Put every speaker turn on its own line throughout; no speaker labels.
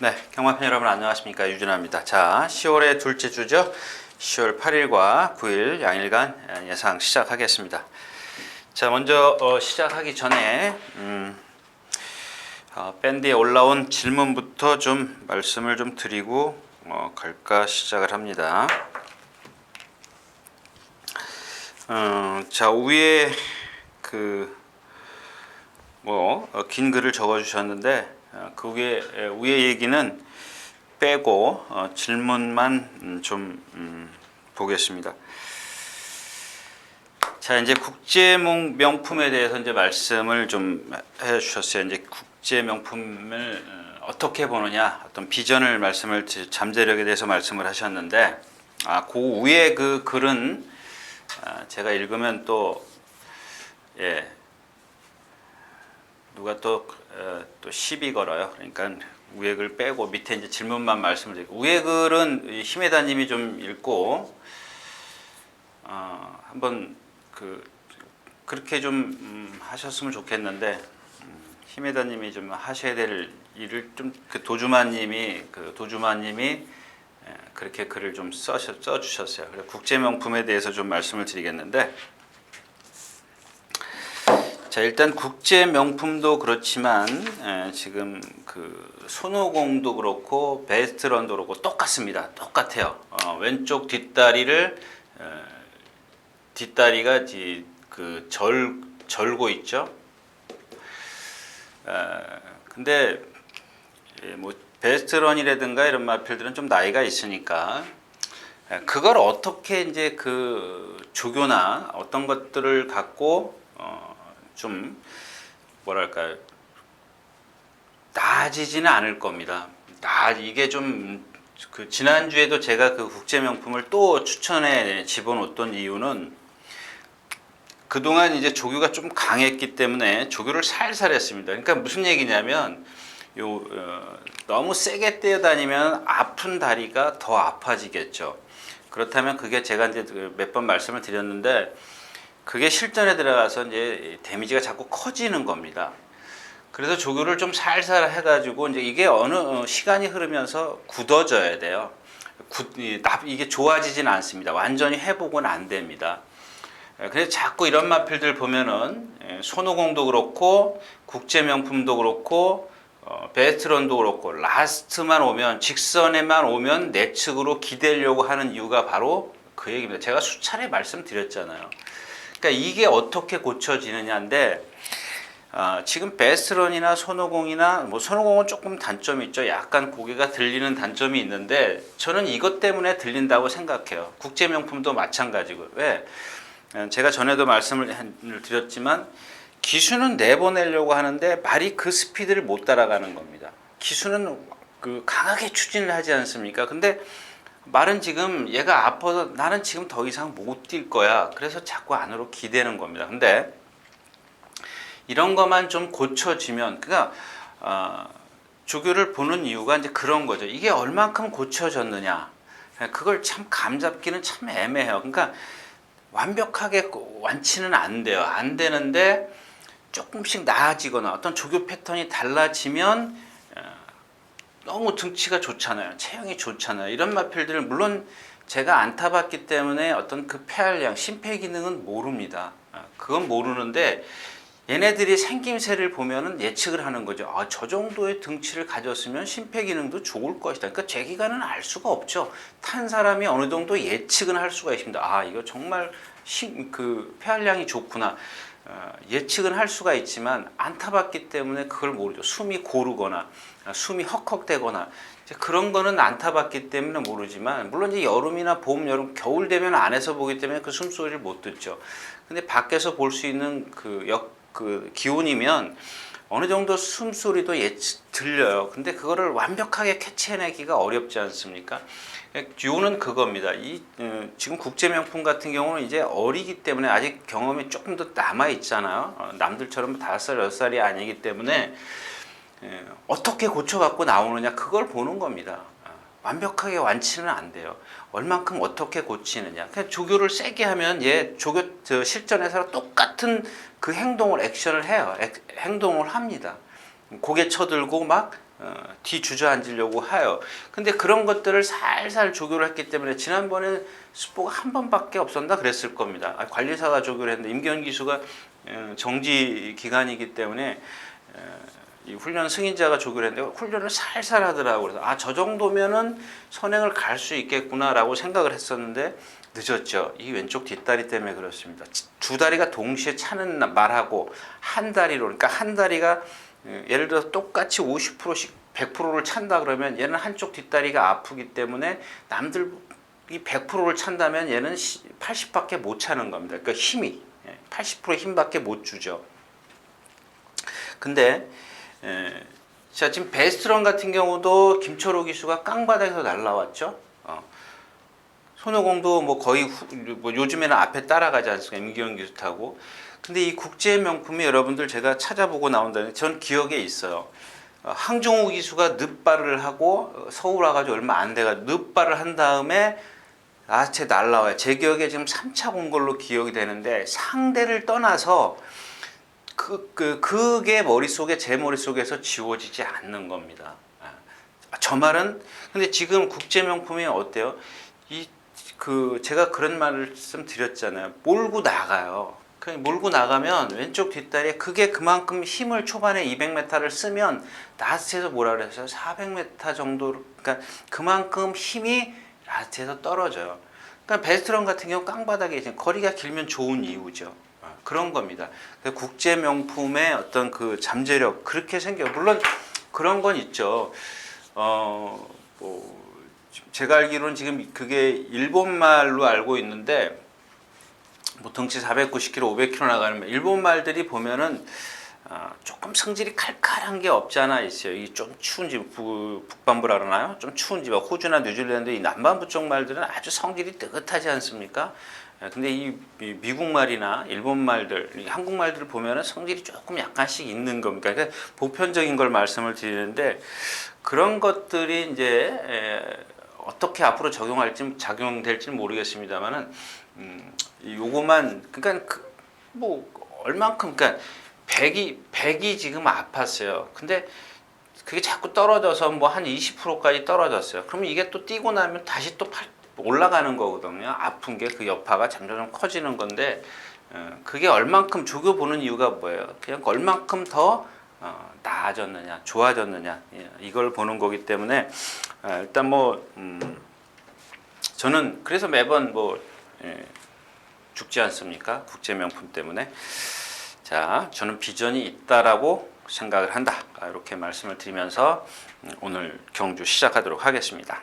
네, 경마팬 여러분 안녕하십니까, 유준하입니다. 자, 10월의 둘째 주죠. 10월 8일과 9일 양일간 예상 시작하겠습니다. 자, 먼저 시작하기 전에 밴드에 올라온 질문부터 좀 말씀을 좀 드리고 갈까 시작을 합니다. 자, 위에 긴 글을 적어 주셨는데 그 위에 얘기는 빼고 질문만 좀 보겠습니다. 자, 이제 국제 명품에 대해서 이제 말씀을 좀 해주셨어요. 이제 국제 명품을 어떻게 보느냐, 어떤 비전을 말씀을 잠재력에 대해서 말씀을 하셨는데, 그 위에 그 글은 제가 읽으면 또 누가 또 시비 걸어요. 그러니까 위에 글 빼고 밑에 이제 질문만 말씀을 드리고, 위에 글은 히메다님이 좀 읽고 한번 그렇게 좀 하셨으면 좋겠는데, 히메다님이 좀 하셔야 될 일을 좀 도주마님이 그렇게 글을 좀 써주셨어요. 그래서 국제 명품에 대해서 좀 말씀을 드리겠는데. 자, 일단 국제 명품도 그렇지만 지금 손오공도 그렇고 베스트런도 그렇고 똑같습니다. 똑같아요. 왼쪽 뒷다리가 절고 있죠. 근데 뭐 베스트런이라든가 이런 마필들은 좀 나이가 있으니까 그걸 어떻게 이제 조교나 어떤 것들을 갖고 좀 뭐랄까요, 나아지지는 않을 겁니다. 이게 좀 지난주에도 제가 국제 명품을 또 추천해 집어넣었던 이유는, 그동안 이제 조교가 좀 강했기 때문에 조교를 살살 했습니다. 그러니까 무슨 얘기냐면, 너무 세게 뛰어다니면 아픈 다리가 더 아파지겠죠. 그렇다면 그게 제가 이제 몇 번 말씀을 드렸는데, 그게 실전에 들어가서 이제 데미지가 자꾸 커지는 겁니다. 그래서 조교를 좀 살살 해가지고 이제 이게 어느 시간이 흐르면서 굳어져야 돼요. 이게 좋아지진 않습니다. 완전히 회복은 안 됩니다. 그래서 자꾸 이런 마필들 보면은 손오공도 그렇고 국제 명품도 그렇고 베스트런도 그렇고 라스트만 오면, 직선에만 오면 내측으로 기대려고 하는 이유가 바로 그 얘기입니다. 제가 수차례 말씀드렸잖아요. 그러니까 이게 어떻게 고쳐지느냐인데, 지금 베스트런이나 손오공이나 손오공은 조금 단점이 있죠. 약간 고개가 들리는 단점이 있는데, 저는 이것 때문에 들린다고 생각해요. 국제 명품도 마찬가지고. 왜? 제가 전에도 말씀을 드렸지만 기수는 내보내려고 하는데 말이 그 스피드를 못 따라가는 겁니다. 기수는 강하게 추진을 하지 않습니까? 근데 말은 지금 얘가 아파서 나는 지금 더 이상 못 뛸 거야. 그래서 자꾸 안으로 기대는 겁니다. 근데 이런 것만 좀 고쳐지면, 그러니까 조교를 보는 이유가 이제 그런 거죠. 이게 얼만큼 고쳐졌느냐. 그걸 참 감잡기는 참 애매해요. 그러니까 완벽하게 완치는 안 돼요. 안 되는데 조금씩 나아지거나 어떤 조교 패턴이 달라지면 너무 등치가 좋잖아요. 체형이 좋잖아요. 이런 마필들을 물론 제가 안 타봤기 때문에 어떤 폐활량, 심폐 기능은 모릅니다. 그건 모르는데 얘네들이 생김새를 보면은 예측을 하는 거죠. 저 정도의 등치를 가졌으면 심폐 기능도 좋을 것이다. 그러니까 제 기간은 알 수가 없죠. 탄 사람이 어느 정도 예측은 할 수가 있습니다. 이거 정말 폐활량이 좋구나. 예측은 할 수가 있지만 안 타봤기 때문에 그걸 모르죠. 숨이 고르거나 숨이 헉헉대거나 그런 거는 안 타봤기 때문에 모르지만, 물론 이제 여름이나 봄, 여름, 겨울 되면 안에서 보기 때문에 그 숨소리를 못 듣죠. 근데 밖에서 볼 수 있는 기온이면 어느 정도 숨소리도 들려요. 근데 그거를 완벽하게 캐치해내기가 어렵지 않습니까? 듀는 그겁니다. 지금 국제 명품 같은 경우는 이제 어리기 때문에 아직 경험이 조금 더 남아 있잖아요. 남들처럼 5살, 6살이 아니기 때문에 어떻게 고쳐갖고 나오느냐, 그걸 보는 겁니다. 완벽하게 완치는 안 돼요. 얼만큼 어떻게 고치느냐. 그냥 조교를 세게 하면 조교 실전에서 똑같은 그 행동을 액션을 해요. 행동을 합니다. 고개 쳐들고 막 뒤 주저앉으려고 해요. 근데 그런 것들을 살살 조교를 했기 때문에 지난번에 스포가 한 번밖에 없었나 그랬을 겁니다. 관리사가 조교를 했는데 임기현 기수가 정지 기간이기 때문에 이 훈련 승인자가 조교를 했는데 훈련을 살살 하더라고요. 그래서 저 정도면은 선행을 갈 수 있겠구나라고 생각을 했었는데 늦었죠. 이 왼쪽 뒷다리 때문에 그렇습니다. 두 다리가 동시에 차는 말하고 한 다리로, 그러니까 한 다리가 예를 들어서 똑같이 50%씩 100%를 찬다 그러면 얘는 한쪽 뒷다리가 아프기 때문에 남들이 100%를 찬다면 얘는 80밖에 못 차는 겁니다. 그러니까 힘이 80% 힘밖에 못 주죠. 근데 자, 지금 베스트런 같은 경우도 김철호 기수가 깡바닥에서 날라왔죠. 손오공도 뭐 거의 뭐 요즘에는 앞에 따라가지 않습니까? 임기현 기수 타고. 근데 이 국제 명품이 여러분들 제가 찾아보고 나온다는 전 기억에 있어요. 항종우 기수가 늪발을 하고 서울 와가지고 얼마 안 돼가 늪발을 한 다음에 쟤 날라와요. 제 기억에 지금 3차 본 걸로 기억이 되는데 상대를 떠나서 그게 머릿속에 제 머릿속에서 지워지지 않는 겁니다. 저 말은 근데 지금 국제 명품이 어때요? 제가 그런 말씀 드렸잖아요. 몰고 나가요. 몰고 나가면 왼쪽 뒷다리에 그게 그만큼 힘을 초반에 200m를 쓰면 라스트에서 뭐라 그랬어요? 400m 정도, 그러니까 그만큼 힘이 라스트에서 떨어져요. 그러니까 베스트런 같은 경우 깡바닥에 이제 거리가 길면 좋은 이유죠. 그런 겁니다. 국제 명품의 어떤 그 잠재력 그렇게 생겨요. 물론 그런 건 있죠. 제가 알기로는 지금 그게 일본 말로 알고 있는데 뭐 덩치 490kg, 500kg 나가는 일본 말들이 보면은 조금 성질이 칼칼한 게 없지 않아 있어요. 이 좀 추운 집 북반부라 그러나요? 좀 추운 집 호주나 뉴질랜드 이 남반부 쪽 말들은 아주 성질이 뜨뜻하지 않습니까? 근데 이 미국 말이나 일본 말들, 한국 말들을 보면은 성질이 조금 약간씩 있는 겁니다. 그러니까 보편적인 걸 말씀을 드리는데 그런 것들이 이제 어떻게 앞으로 작용될지 모르겠습니다만은 요거만 그러니까 뭐 얼만큼 그러니까 100이 지금 아팠어요. 근데 그게 자꾸 떨어져서 뭐 한 20%까지 떨어졌어요. 그러면 이게 또 뛰고 나면 다시 또 올라가는 거거든요. 아픈 게 그 여파가 점점 커지는 건데 그게 얼만큼 조교 보는 이유가 뭐예요? 그냥 얼만큼 더 나아졌느냐, 좋아졌느냐 이걸 보는 거기 때문에 일단 뭐 저는 그래서 매번 죽지 않습니까? 국제 명품 때문에. 자, 저는 비전이 있다라고 생각을 한다. 이렇게 말씀을 드리면서 오늘 경주 시작하도록 하겠습니다.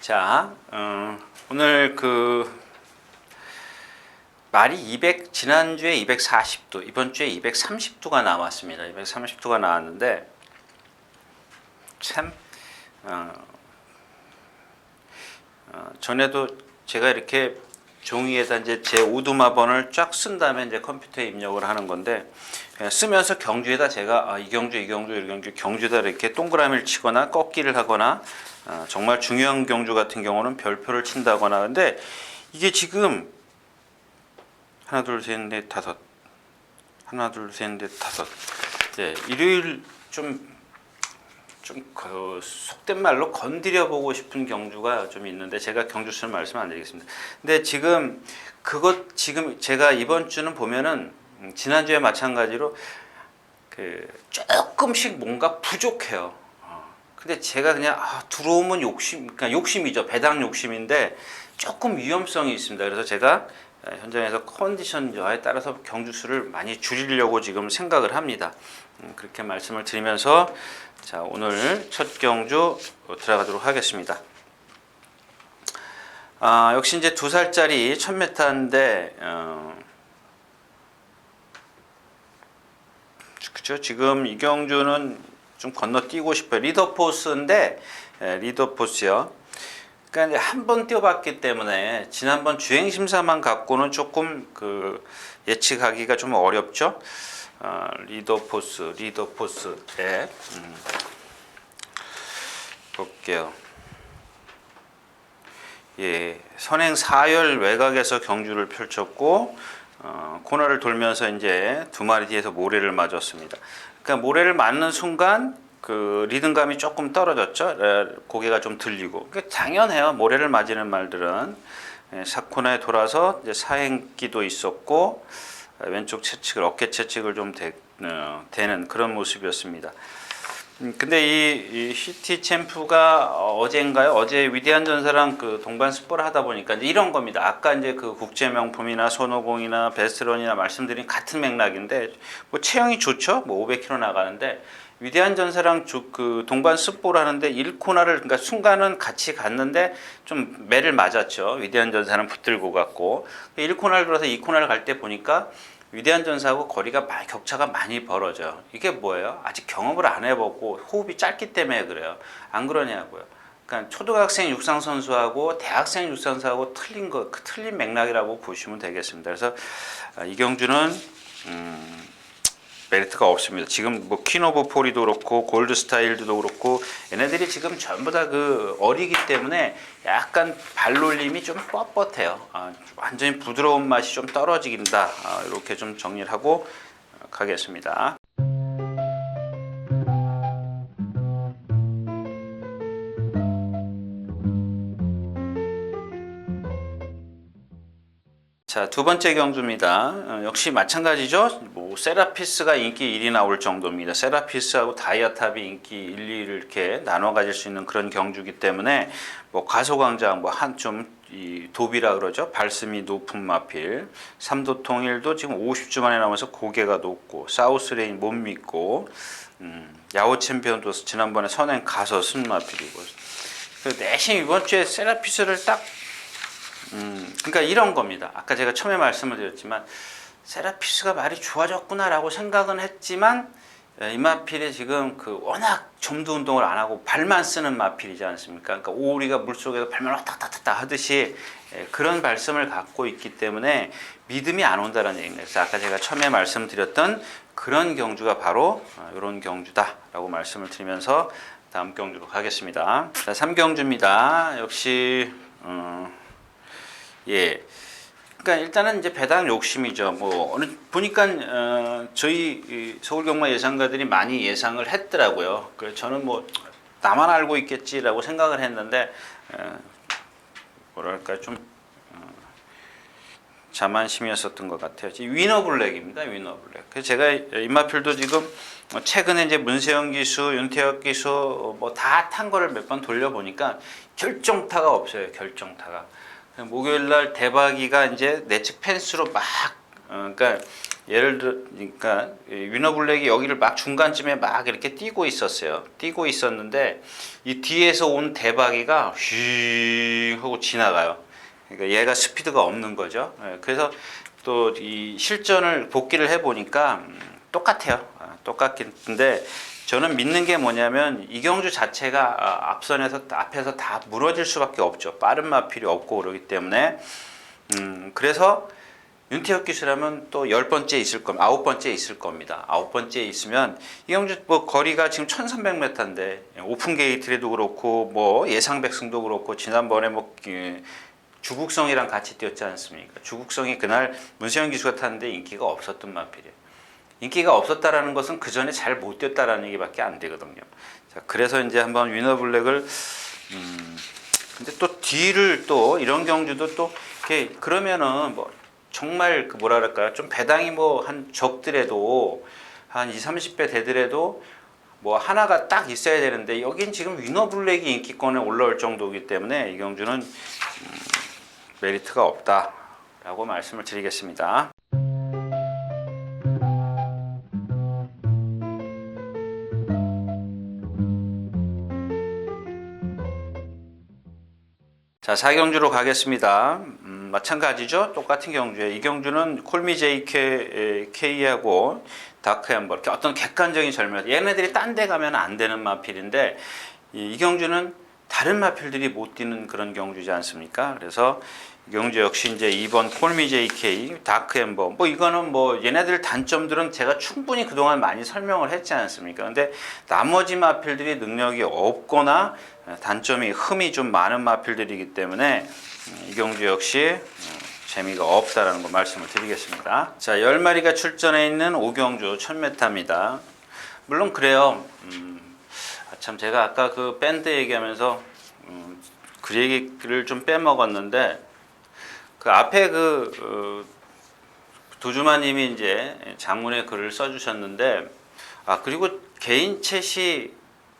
자, 오늘 말이 지난주에 240도, 이번 주에 230도가 나왔습니다. 230도가 나왔는데 참 전에도 제가 이렇게 종이에다 이제 제 오두마번을 쫙 쓴 다음에 이제 컴퓨터에 입력을 하는 건데 쓰면서 경주에다 제가 이 경주에다 이렇게 동그라미를 치거나 꺾기를 하거나 정말 중요한 경주 같은 경우는 별표를 친다거나. 근데 이게 지금 하나 둘 셋 넷 다섯 일요일 좀 속된 말로 건드려 보고 싶은 경주가 좀 있는데 제가 경주 수는 말씀 안 드리겠습니다. 근데 지금 제가 이번 주는 보면은 지난주에 마찬가지로 조금씩 뭔가 부족해요. 근데 제가 그냥 들어오면 그러니까 욕심이죠. 배당 욕심인데 조금 위험성이 있습니다. 그래서 제가 현장에서 컨디션 여하에 따라서 경주 수를 많이 줄이려고 지금 생각을 합니다. 그렇게 말씀을 드리면서 자, 오늘 첫 경주 들어가도록 하겠습니다. 역시 이제 2살짜리 1000m인데 그렇죠. 지금 이 경주는 좀 건너뛰고 싶어요. 리더포스인데 리더포스요. 그러니까 한 번 뛰어봤기 때문에 지난번 주행 심사만 갖고는 조금 예측하기가 좀 어렵죠. 리더포스 볼게요. 예, 선행 4열 외곽에서 경주를 펼쳤고 코너를 돌면서 이제 두 마리 뒤에서 모래를 맞았습니다. 그러니까 모래를 맞는 순간 그 리듬감이 조금 떨어졌죠. 고개가 좀 들리고. 그러니까 당연해요. 모래를 맞이는 말들은. 사코너에 돌아서 이제 사행기도 있었고 왼쪽 채찍을 어깨 채찍을 좀 대는 그런 모습이었습니다. 근데 이 시티 챔프가 어제인가요? 어제 위대한 전사랑 그 동반 스포를 하다 보니까 이제 이런 겁니다. 아까 이제 그 국제 명품이나 손오공이나 베스트런이나 말씀드린 같은 맥락인데 뭐 체형이 좋죠. 뭐 500km 나가는데 위대한 전사랑 그 동반 스포를 하는데 1코너를 그러니까 순간은 같이 갔는데 좀 매를 맞았죠. 위대한 전사는 붙들고 갔고 1코너를 들어서 2코너를 갈 때 보니까 위대한 전사하고 거리가 격차가 많이 벌어져요. 이게 뭐예요? 아직 경험을 안 해보고 호흡이 짧기 때문에 그래요. 안 그러냐고요. 그러니까 초등학생 육상 선수하고 대학생 육상 선수하고 틀린 맥락이라고 보시면 되겠습니다. 그래서 이경주는 메리트가 없습니다. 지금 뭐 퀸오브 포리도 그렇고 골드 스타일드도 그렇고 얘네들이 지금 전부 다 그 어리기 때문에 약간 발놀림이 좀 뻣뻣해요. 완전히 부드러운 맛이 좀 떨어지긴다. 이렇게 좀 정리를 하고 가겠습니다. 자, 두 번째 경주입니다. 역시 마찬가지죠. 뭐 세라피스가 인기 1위 나올 정도입니다. 세라피스하고 다이아탑이 인기 1, 2를 이렇게 나눠 가질 수 있는 그런 경주기 때문에 뭐 가소광장 뭐 한 좀 이 도비라 그러죠. 발음이 높은 마필. 삼도통일도 지금 50주 만에 나오면서 고개가 높고 사우스레인 못 믿고 야호 챔피언도 지난번에 선행 가서 쓴 마필이고. 내심 이번 주에 세라피스를 딱 그러니까 이런 겁니다. 아까 제가 처음에 말씀을 드렸지만 세라피스가 말이 좋아졌구나라고 생각은 했지만 이 마필이 지금 그 워낙 점도 운동을 안 하고 발만 쓰는 마필이지 않습니까? 그러니까 오리가 물속에서 발만 왔다 갔다 갔다 하듯이 그런 발성을 갖고 있기 때문에 믿음이 안 온다는 얘기입니다. 그래서 아까 제가 처음에 말씀드렸던 그런 경주가 바로 이런 경주다라고 말씀을 드리면서 다음 경주로 가겠습니다. 자, 3경주입니다. 역시 예. 그러니까 일단은 이제 배당 욕심이죠. 뭐 보니까 저희 서울 경마 예상가들이 많이 예상을 했더라고요. 그래서 저는 뭐 나만 알고 있겠지라고 생각을 했는데 뭐랄까 좀 자만심이었었던 것 같아요. 위너블랙입니다. 위너블랙. 그래서 제가 임마필도 지금 최근에 이제 문세영 기수, 윤태혁 기수 뭐 다 탄 거를 몇 번 돌려보니까 결정타가 없어요. 결정타가. 목요일 날 대박이가 이제 내측 펜스로 막 그러니까 예를 들어 그러니까 위너블랙이 여기를 막 중간쯤에 막 이렇게 뛰고 있었어요. 뛰고 있었는데 이 뒤에서 온 대박이가 휘 하고 지나가요. 그러니까 얘가 스피드가 없는 거죠. 그래서 또 이 실전을 복기를 해 보니까 똑같아요. 똑같긴데 저는 믿는 게 뭐냐면 이경주 자체가 앞에서 다 무너질 수밖에 없죠. 빠른 마필이 없고 그러기 때문에 그래서 윤태혁 기수라면 또 10번째 있을 겁니다. 9번째 있을 겁니다. 9번째 있으면 이경주 뭐 거리가 지금 1300m인데 오픈 게이트에도 그렇고 뭐 예상 백승도 그렇고 지난번에 뭐 주국성이랑 같이 뛰었지 않습니까? 주국성이 그날 문세영 기수가 탔는데 인기가 없었던 마필이에요. 인기가 없었다라는 것은 그 전에 잘 못 뛰었다라는 얘기밖에 안 되거든요. 자, 그래서 이제 한번 위너블랙을 근데 또 뒤를 또 이런 경주도 또 이렇게 그러면은 뭐 정말 그 뭐라 그럴까요? 좀 배당이 뭐 한 적더라도 한 20, 30배 되더라도 뭐 하나가 딱 있어야 되는데 여긴 지금 위너블랙이 인기권에 올라올 정도이기 때문에 이 경주는 메리트가 없다라고 말씀을 드리겠습니다. 자, 4경주로 가겠습니다. 마찬가지죠. 똑같은 경주에 이 경주는 콜미 JK하고 다크앰버 이렇게 어떤 객관적인 설명. 얘네들이 딴 데 가면 안 되는 마필인데 이 경주는 다른 마필들이 못 뛰는 그런 경주지 않습니까? 그래서 이 경주 역시 이제 2번 콜미 JK, 다크앰버 뭐 이거는 뭐 얘네들 단점들은 제가 충분히 그동안 많이 설명을 했지 않습니까? 근데 나머지 마필들이 능력이 없거나 단점이 흠이 좀 많은 마필들이기 때문에 이 경주 역시 재미가 없다라는 거 말씀을 드리겠습니다. 자, 10마리가 출전해 있는 오경주 1000m입니다. 물론 그래요. 참 제가 아까 그 밴드 얘기하면서 그 얘기를 좀 빼먹었는데 그 앞에 도주마님이 이제 장문의 글을 써주셨는데 그리고 개인 챗이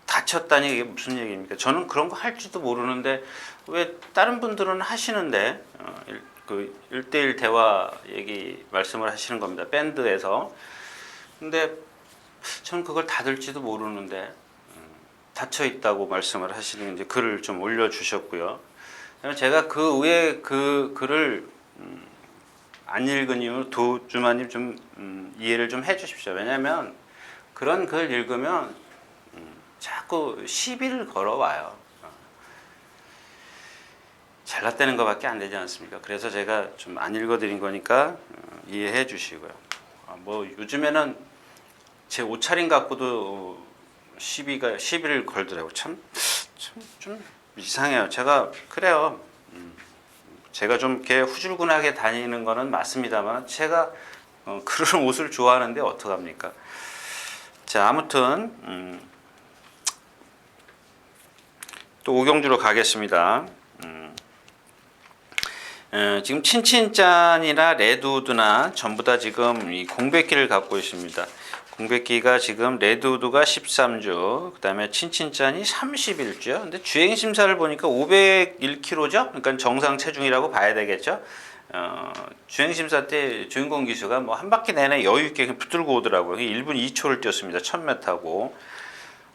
닫혔다니 이게 무슨 얘기입니까? 저는 그런 거 할지도 모르는데 왜 다른 분들은 하시는데 그 1대1 대화 얘기 말씀을 하시는 겁니다. 밴드에서. 근데 저는 그걸 닫을지도 모르는데 닫혀 있다고 말씀을 하시는 이제 글을 좀 올려주셨고요. 제가 그 위에 그 글을 안 읽은 이유 도주마님 좀 이해를 좀 해주십시오. 왜냐하면 그런 글 읽으면 자꾸 시비를 걸어와요. 잘났다는 것밖에 안 되지 않습니까? 그래서 제가 좀 안 읽어드린 거니까 이해해 주시고요. 뭐 요즘에는 제 옷차림 갖고도 시비를 걸더라고요. 좀 이상해요. 제가 그래요. 제가 좀 이렇게 후줄근하게 다니는 거는 맞습니다만 제가 그런 옷을 좋아하는데 어떡합니까? 자, 아무튼 또 오경주로 가겠습니다. 지금 친친짠이나 레드우드나 전부 다 지금 이 공백기를 갖고 있습니다. 공백기가 지금 레드우드가 13주, 그 다음에 친친짠이 31주요. 근데 주행 심사를 보니까 501kg죠. 그러니까 정상 체중이라고 봐야 되겠죠. 주행 심사 때 주인공 기수가 뭐 한 바퀴 내내 여유 있게 붙들고 오더라고요. 1분 2초를 뛰었습니다. 1000m고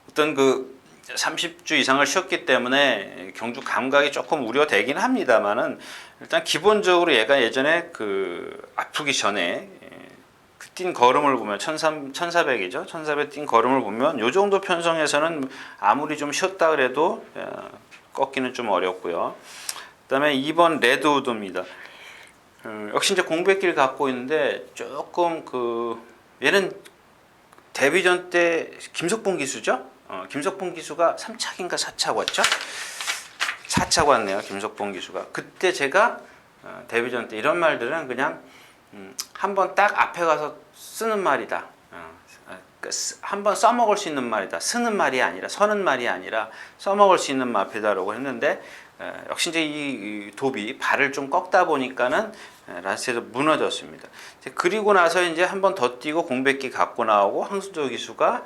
어떤 30주 이상을 쉬었기 때문에 경주 감각이 조금 우려되긴 합니다만은 일단 기본적으로 얘가 예전에 아프기 전에 뛴 걸음을 보면 1400이죠. 1400 뛴 걸음을 보면 요 정도 편성에서는 아무리 좀 쉬었다 그래도 꺾기는 좀 어렵고요. 그다음에 2번 레드우드입니다. 역시 이제 공백기를 갖고 있는데 조금 얘는 데뷔전 때 김석봉 기수죠. 김석봉 기수가 3착인가 4착 왔죠? 4착 왔네요. 김석봉 기수가. 그때 제가 데뷔전 때 이런 말들은 그냥 한번 딱 앞에 가서 쓰는 말이다. 한번 써먹을 수 있는 말이다. 쓰는 말이 아니라 서는 말이 아니라 써먹을 수 있는 말이다라고 했는데 역시 이제 이 돕이 발을 좀 꺾다 보니까는 라스트에서 무너졌습니다. 그리고 나서 이제 한 번 더 뛰고 공백기 갖고 나오고 황수조 기수가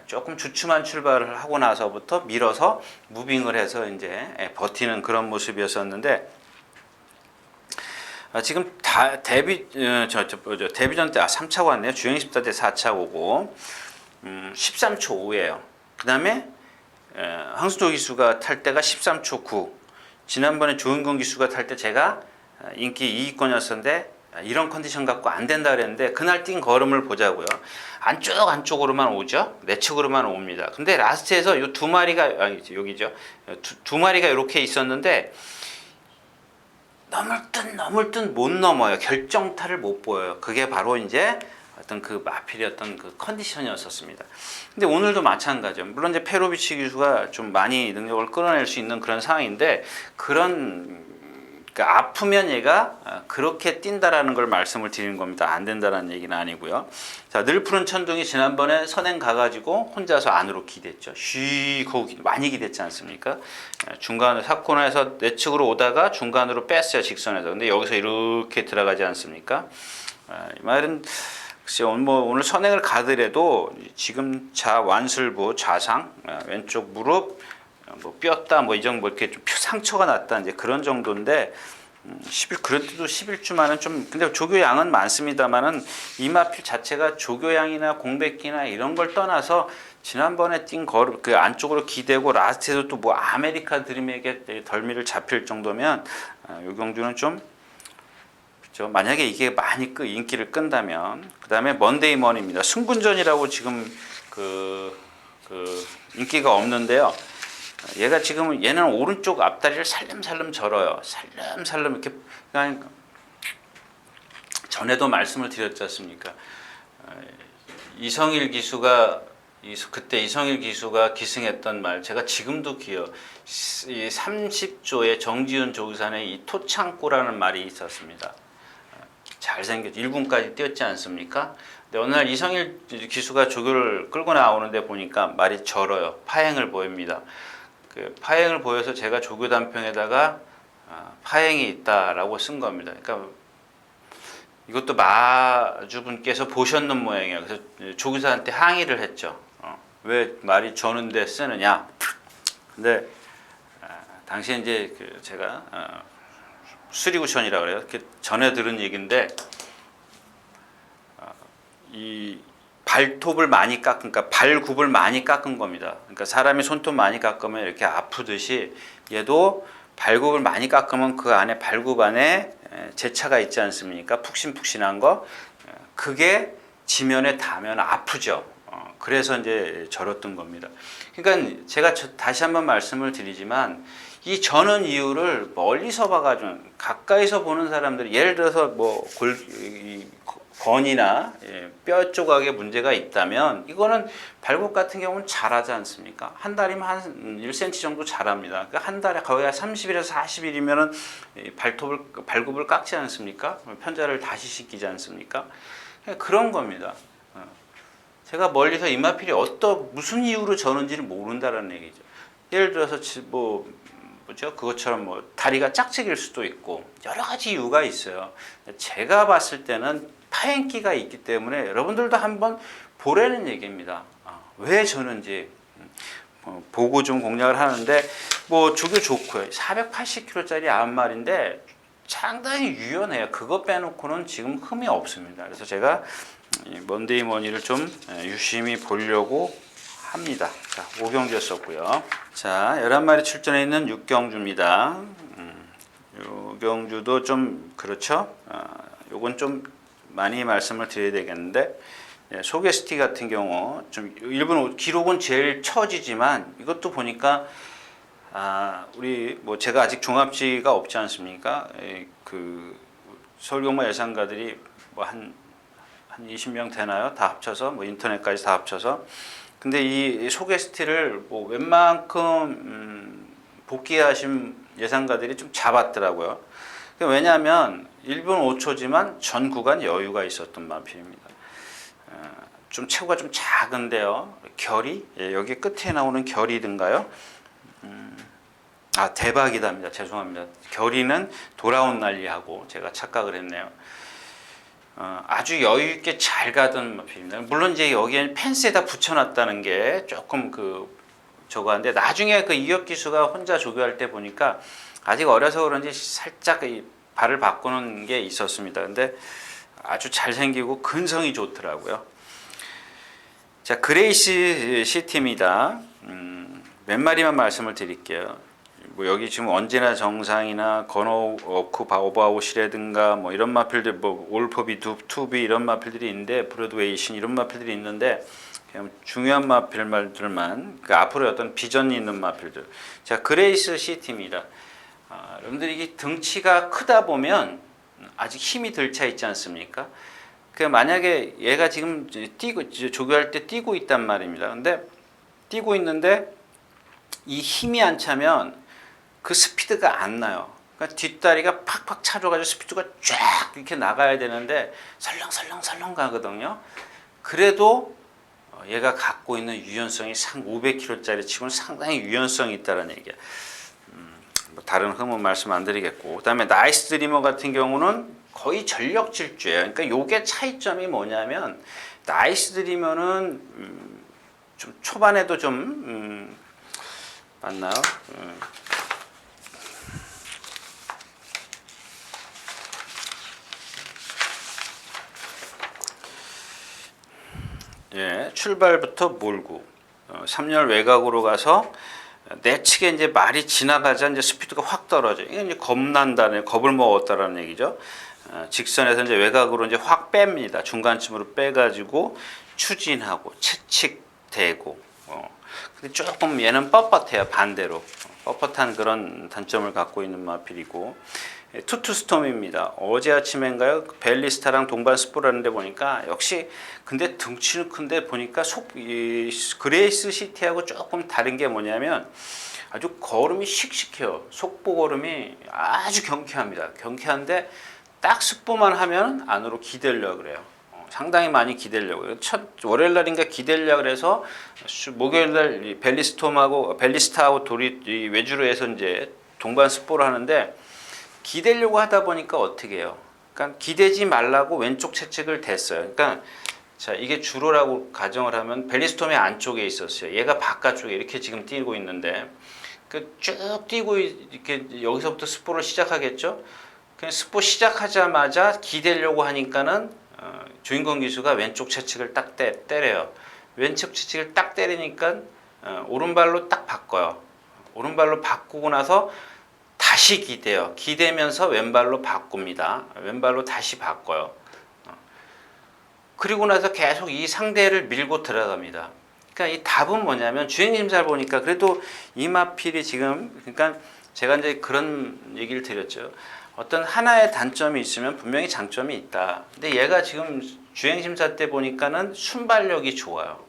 조금 주춤한 출발을 하고 나서부터 밀어서 무빙을 해서 이제 버티는 그런 모습이었었는데 지금 데뷔전 때 3차 왔네요. 주행 14 때 4차 오고 13초 5예요. 그 다음에 황수조 기수가 탈 때가 13초 9. 지난번에 조은근 기수가 탈 때 제가 인기 2위권이었었는데 이런 컨디션 갖고 안 된다 그랬는데 그날 뛴 걸음을 보자고요. 안쪽으로만 오죠. 내측으로만 옵니다. 근데 라스트에서 요 두 마리가 여기죠. 두 마리가 이렇게 있었는데 넘을 듯 못 넘어요. 결정타를 못 보여요. 그게 바로 이제 어떤 마필이었던 컨디션이었었습니다. 근데 오늘도 마찬가지죠. 물론 이제 페로비치 기수가 좀 많이 능력을 끌어낼 수 있는 그런 상황인데 아프면 얘가 그렇게 뛴다라는 걸 말씀을 드리는 겁니다. 안 된다라는 얘기는 아니고요. 자, 늘 푸른 천둥이 지난번에 선행 가가지고 혼자서 안으로 기댔죠. 거기 많이 기댔지 않습니까? 중간에 4코너에서 내측으로 오다가 중간으로 뺐어요. 직선에서. 근데 여기서 이렇게 들어가지 않습니까? 이 말은 글쎄 오늘 선행을 가더라도 지금 완술부 좌상 왼쪽 무릎 뼈다 이 정도 이렇게 좀 상처가 났다 이제 그런 정도인데 그래도 11주만은 좀 근데 조교양은 많습니다만은 이마필 자체가 조교양이나 공백기나 이런 걸 떠나서 지난번에 뛴 걸음 안쪽으로 기대고 라스트에서 또 아메리카 드림에게 덜미를 잡힐 정도면 요 경주는 좀 그렇죠. 만약에 이게 많이 인기를 끈다면 그다음에 먼데이먼입니다. 승군전이라고 지금 인기가 없는데요. 얘는 오른쪽 앞다리를 살름살름 절어요. 살름살름 이렇게 그러니까 전에도 말씀을 드렸지 않습니까? 그때 이성일 기수가 기승했던 말 제가 지금도 이 30조의 정지훈 조기산의 이 토창고라는 말이 있었습니다. 잘생겼죠. 1군까지 뛰었지 않습니까? 근데 어느 날 이성일 기수가 조교를 끌고 나오는데 보니까 말이 절어요. 파행을 보입니다. 그 파행을 보여서 제가 조교 단평에다가 파행이 있다라고 쓴 겁니다. 그러니까 이것도 마주분께서 보셨는 모양이에요. 그래서 조교사한테 항의를 했죠. 왜 말이 저는데 쓰느냐? 근데 당시에 이제 제가 수리구션이라고 그래요. 이렇게 전에 들은 얘기인데 이 발톱을 많이 깎은, 그러니까 발굽을 많이 깎은 겁니다. 그러니까 사람이 손톱 많이 깎으면 이렇게 아프듯이 얘도 발굽을 많이 깎으면 그 안에 발굽 안에 재차가 있지 않습니까? 푹신푹신한 거. 그게 지면에 닿으면 아프죠. 그래서 이제 절었던 겁니다. 그러니까 제가 다시 한번 말씀을 드리지만 이 저는 이유를 멀리서 봐가지고 가까이서 보는 사람들이 예를 들어서 뭐 건이나 뼈 조각에 문제가 있다면 이거는 발굽 같은 경우는 자라지 않습니까? 한 달이면 한 1cm 정도 자랍니다. 그러니까 한 달에 거의 30일에서 40일이면은 발굽을 깎지 않습니까? 편자를 다시 씻기지 않습니까? 그런 겁니다. 제가 멀리서 이마필이 무슨 이유로 저는지를 모른다는 얘기죠. 예를 들어서 그것처럼 뭐 다리가 짝짝일 수도 있고 여러 가지 이유가 있어요. 제가 봤을 때는 파행기가 있기 때문에 여러분들도 한번 보라는 얘기입니다. 왜 저는지 보고 좀 공략을 하는데 뭐 조교 좋고요. 480kg짜리 9마리인데 상당히 유연해요. 그거 빼놓고는 지금 흠이 없습니다. 그래서 제가 먼데이 머니를 좀 유심히 보려고 합니다. 자, 5경주였었고요. 자, 11마리 출전해 있는 6경주입니다. 6경주도 좀 그렇죠. 요건 좀 많이 말씀을 드려야 되겠는데 소게스티 같은 경우 좀 일본 기록은 제일 처지지만 이것도 보니까 우리 뭐 제가 아직 종합지가 없지 않습니까? 그 서울경마 예상가들이 뭐 한 20명 되나요? 다 합쳐서 뭐 인터넷까지 다 합쳐서. 근데 이 소게스티를 뭐 웬만큼 복귀하신 예상가들이 좀 잡았더라고요. 왜냐하면 1분 5초지만 전 구간 여유가 있었던 마필입니다. 좀 체구가 좀 작은데요. 결이 여기 끝에 나오는 결이든가요? 대박이답니다. 죄송합니다. 결이는 돌아온 난리하고 제가 착각을 했네요. 아주 여유 있게 잘 가던 마필입니다. 물론 이제 여기에 펜스에다 붙여놨다는 게 조금 저거 한데 나중에 이혁 기수가 혼자 조교할 때 보니까 아직 어려서 그런지 살짝 발을 바꾸는 게 있었습니다. 근데 아주 잘생기고 근성이 좋더라고요. 자, 그레이스 시티입니다. 몇 마리만 말씀을 드릴게요. 뭐 여기 지금 언제나 정상이나 건어워크 바오바오시라든가 뭐 이런 마필들, 뭐 올퍼비 투비 이런 마필들이 있는데 브로드웨이신 이런 마필들이 있는데 그냥 중요한 마필들만 앞으로 어떤 비전이 있는 마필들. 자, 그레이스 시티입니다. 여러분들이 이게 등치가 크다 보면 아직 힘이 덜 차 있지 않습니까? 만약에 얘가 지금 조교할 때 뛰고 있단 말입니다. 근데 뛰고 있는데 이 힘이 안 차면 그 스피드가 안 나요. 그러니까 뒷다리가 팍팍 차줘가지고 스피드가 쫙 이렇게 나가야 되는데 설렁설렁 가거든요. 그래도 얘가 갖고 있는 유연성이 500kg짜리 치고는 상당히 유연성이 있다는 얘기야. 뭐 다른 흠은 말씀 안 드리겠고, 그다음에 나이스 드리머 같은 경우는 거의 전력 질주예요. 그러니까 요게 차이점이 뭐냐면 나이스 드리머는 좀 초반에도 좀 맞나요? 예, 출발부터 몰고 3열 외곽으로 가서 내측에 이제 말이 지나가자 이제 스피드가 확 떨어져. 이게 이제 겁난다는, 겁을 먹었다라는 얘기죠. 직선에서 이제 외곽으로 이제 확 뺍니다. 중간쯤으로 빼가지고 추진하고 채찍대고. 근데 조금 얘는 뻣뻣해요. 반대로 뻣뻣한 그런 단점을 갖고 있는 마필이고. 투투스톰입니다. 어제 아침인가요? 벨리스타랑 동반 스포라는데 보니까 역시 근데 등치는 큰데 보니까 그레이스 시티하고 조금 다른 게 뭐냐면 아주 걸음이 씩씩해요. 속보 걸음이 아주 경쾌합니다. 경쾌한데 딱 습보만 하면 안으로 기대려고 그래요. 상당히 많이 기대려고요. 첫 월요일 날인가 기대려고 그래서 목요일 날 벨리스타하고 돌이 외주로 해서 이제 동반 습보를 하는데 기대려고 하다 보니까 어떻게 해요? 그러니까 기대지 말라고 왼쪽 채찍을 댔어요. 그러니까 자, 이게 주로라고 가정을 하면 벨리스톰의 안쪽에 있었어요. 얘가 바깥쪽에 이렇게 지금 뛰고 있는데 쭉 뛰고 이렇게 여기서부터 습보를 시작하겠죠. 그냥 습보 시작하자마자 기대려고 하니까는 주인공 기수가 왼쪽 채찍을 딱 때려요. 왼쪽 채찍을 딱 때리니까 오른발로 딱 바꿔요. 오른발로 바꾸고 나서 다시 기대요. 기대면서 왼발로 바꿉니다. 왼발로 다시 바꿔요. 그리고 나서 계속 이 상대를 밀고 들어갑니다. 그러니까 이 답은 뭐냐면 주행심사를 보니까 그래도 이마필이 지금 그러니까 제가 이제 그런 얘기를 드렸죠. 어떤 하나의 단점이 있으면 분명히 장점이 있다. 근데 얘가 지금 주행심사 때 보니까는 순발력이 좋아요.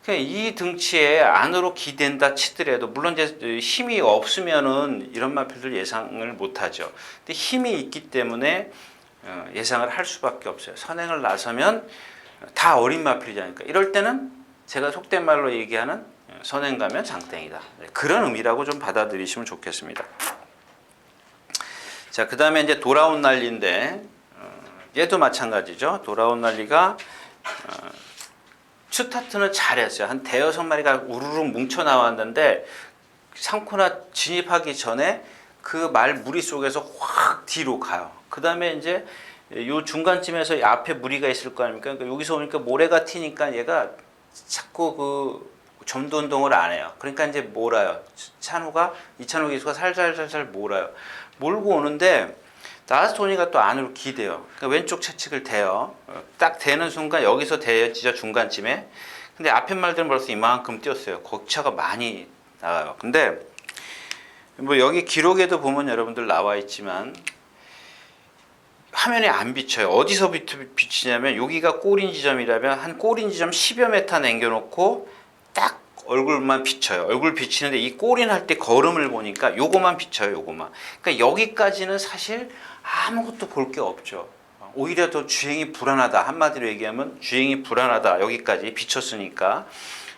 그러니까 이 등치에 안으로 기댄다 치더라도 물론 이제 힘이 없으면은 이런 마필들 예상을 못하죠. 근데 힘이 있기 때문에 예상을 할 수밖에 없어요. 선행을 나서면 다 어린 마필이지 않을까. 이럴 때는 제가 속된 말로 얘기하는 선행 가면 장땡이다. 그런 의미라고 좀 받아들이시면 좋겠습니다. 자, 그 다음에 이제 돌아온 난리인데 얘도 마찬가지죠. 돌아온 난리가 스타트는 잘했어요. 한 대여섯 마리가 우르르 뭉쳐 나왔는데 상코나 진입하기 전에 그 말 무리 속에서 확 뒤로 가요. 그 다음에 이제 요 중간쯤에서 앞에 무리가 있을 거 아닙니까? 그러니까 여기서 오니까 모래가 튀니까 얘가 자꾸 그 점도 운동을 안 해요. 그러니까 이제 몰아요. 이찬호 기수가 살살살살 몰아요. 몰고 오는데 나스토니가 또 안으로 기대요. 그러니까 왼쪽 채찍을 대요. 딱 대는 순간 여기서 대지죠, 중간쯤에. 근데 앞에 말들은 벌써 이만큼 뛰었어요. 거차가 많이 나가요. 근데 뭐 여기 기록에도 보면 여러분들 나와 있지만 화면에 안 비쳐요. 어디서부터 비치냐면 여기가 골인 지점이라면 한 골인 지점 10여 메타 남겨놓고 딱 얼굴만 비쳐요. 얼굴 비치는데 이 골인 할 때 걸음을 보니까 요거만 비쳐요. 요거만. 그러니까 여기까지는 사실 아무것도 볼 게 없죠. 오히려 더 주행이 불안하다. 한마디로 얘기하면 주행이 불안하다. 여기까지 비쳤으니까.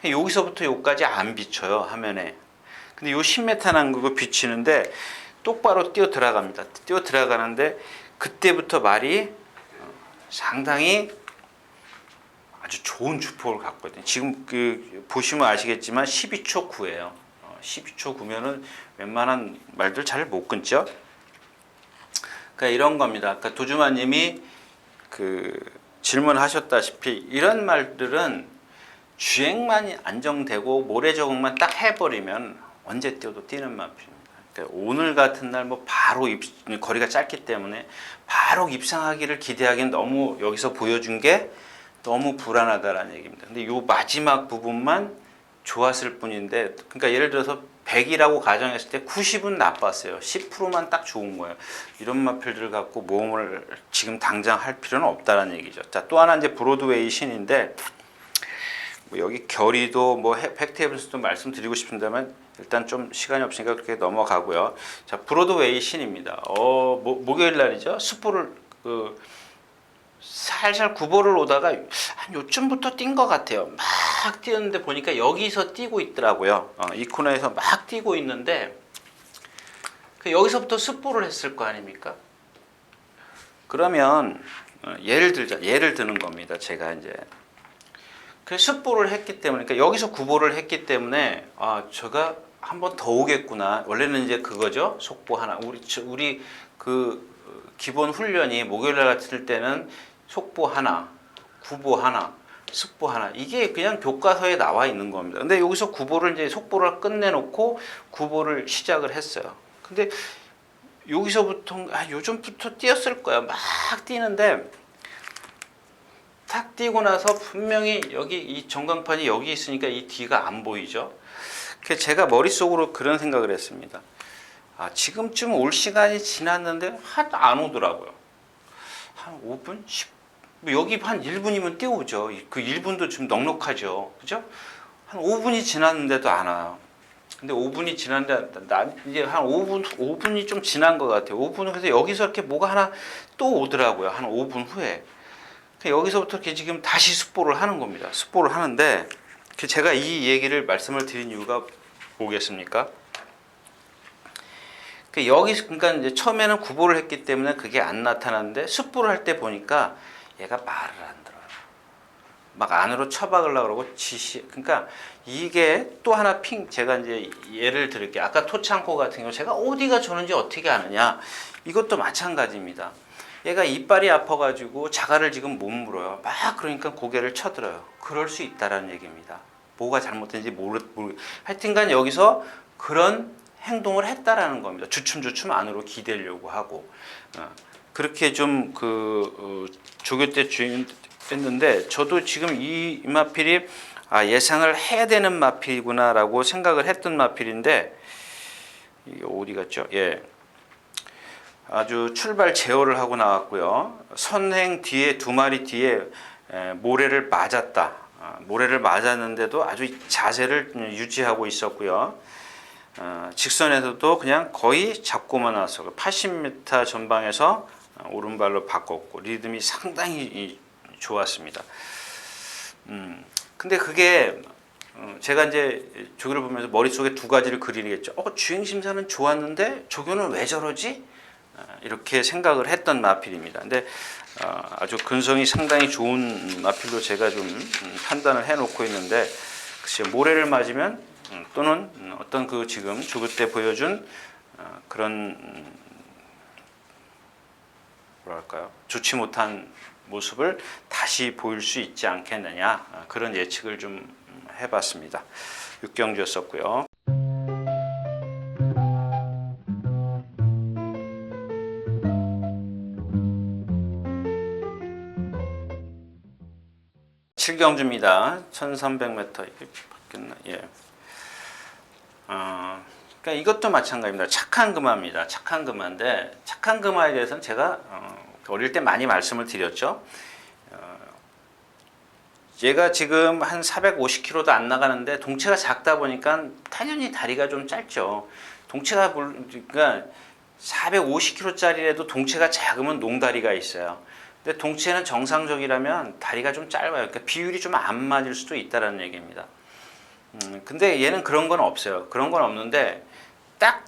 여기서부터 여기까지 안 비쳐요. 화면에. 근데 요 10m 남기고 비치는데 똑바로 뛰어 들어갑니다. 뛰어 들어가는데 그때부터 말이 상당히 아주 좋은 주폭을 갖고 있거든요. 지금 보시면 아시겠지만 12초 9예요. 12초 9면은 웬만한 말들 잘 못 끊죠. 그러니까 이런 겁니다. 아까 도주마님이 질문하셨다시피 이런 말들은 주행만 안정되고 모래 적응만 딱 해버리면 언제 뛰어도 뛰는 마필입니다. 그러니까 오늘 같은 날 뭐 바로 거리가 짧기 때문에 바로 입상하기를 기대하기는 너무 여기서 보여준 게 너무 불안하다라는 얘기입니다. 근데 요 마지막 부분만 좋았을 뿐인데, 그러니까 예를 들어서 100이라고 가정했을 때 90은 나빴어요. 10%만 딱 좋은 거예요. 이런 마필들을 갖고 모험을 지금 당장 할 필요는 없다라는 얘기죠. 자, 또 하나 이제 브로드웨이 신인데, 뭐 여기 결의도 뭐 팩테이블스도 말씀드리고 싶은데만 일단 좀 시간이 없으니까 그렇게 넘어가고요. 자, 브로드웨이 신입니다. 목요일 날이죠. 습보를 살살 구보를 오다가 한 요쯤부터 뛴 것 같아요. 막 뛰었는데 보니까 여기서 뛰고 있더라고요. 이 코너에서 막 뛰고 있는데 여기서부터 습보를 했을 거 아닙니까? 그러면 예를 드는 겁니다. 제가 이제 습보를 했기 때문에, 그러니까 여기서 구보를 했기 때문에 제가 한 번 더 오겠구나. 원래는 이제 그거죠. 속보 하나. 우리 기본 훈련이 목요일날 같을 때는 속보 하나, 구보 하나, 습보 하나, 이게 그냥 교과서에 나와 있는 겁니다. 근데 여기서 구보를 이제 속보를 끝내놓고 구보를 시작을 했어요. 근데 여기서부터 요즘부터 뛰었을 거야. 막 뛰는데 탁 뛰고 나서 분명히 여기 이 전광판이 여기 있으니까 이 뒤가 안 보이죠. 그래서 제가 머릿속으로 그런 생각을 했습니다. 지금쯤 올 시간이 지났는데 하나도 안 오더라고요. 한 5분? 10분? 여기 한 1분이면 뛰어오죠. 그 1분도 좀 넉넉하죠. 그죠? 한 5분이 지났는데도 안 와요. 근데 5분이 지났는데 이제 한 5분이 좀 지난 것 같아요. 5분은 그래서 여기서 이렇게 뭐가 하나 또 오더라고요. 한 5분 후에. 여기서부터 이렇게 지금 다시 습보를 하는 겁니다. 습보를 하는데 제가 이 얘기를 말씀을 드린 이유가 뭐겠습니까? 여기서 그러니까 이제 처음에는 구보를 했기 때문에 그게 안 나타났는데 습보를 할 때 보니까 얘가 말을 안 들어요. 막 안으로 쳐박으려고 그러고 그러니까 이게 또 하나 제가 이제 예를 들을게요. 아까 토창코 같은 경우 제가 어디가 좋은지 어떻게 아느냐. 이것도 마찬가지입니다. 얘가 이빨이 아파가지고 자갈을 지금 못 물어요. 막 그러니까 고개를 쳐들어요. 그럴 수 있다라는 얘기입니다. 뭐가 잘못된지 하여튼간 여기서 그런 행동을 했다라는 겁니다. 주춤주춤 안으로 기대려고 하고 그렇게 좀 조교 때 했는데 저도 지금 이 마필이 예상을 해야 되는 마필이구나라고 생각을 했던 마필인데 이게 어디 갔죠? 예. 아주 출발 제어를 하고 나왔고요. 선행 뒤에 2마리 뒤에 모래를 맞았다. 모래를 맞았는데도 아주 자세를 유지하고 있었고요. 직선에서도 그냥 거의 잡고만 왔어. 80m 전방에서 오른발로 바꿨고 리듬이 상당히 좋았습니다. 근데 그게 제가 이제 조교를 보면서 머릿속에 2가지를 그리겠죠. 주행심사는 좋았는데 조교는 왜 저러지? 이렇게 생각을 했던 마필입니다. 근데 아주 근성이 상당히 좋은 마필로 제가 좀 판단을 해놓고 있는데 글쎄 모래를 맞으면 또는 어떤 지금 조교 때 보여준 그런 뭐랄까요 좋지 못한 모습을 다시 보일 수 있지 않겠느냐 그런 예측을 좀 해봤습니다. 육경주였었고요. 칠경주입니다. 1300m 이게 바뀌었나? 예. 그러니까 이것도 마찬가지입니다. 착한 금화입니다. 착한 금화인데 착한 금화에 대해서는 제가 어릴 때 많이 말씀을 드렸죠. 얘가 지금 한 450kg도 안 나가는데 동체가 작다 보니까 당연히 다리가 좀 짧죠. 동체가 그러니까 450kg짜리라도 동체가 작으면 농다리가 있어요. 근데 동체는 정상적이라면 다리가 좀 짧아요. 그러니까 비율이 좀 안 맞을 수도 있다라는 얘기입니다. 근데 얘는 그런 건 없어요. 그런 건 없는데 딱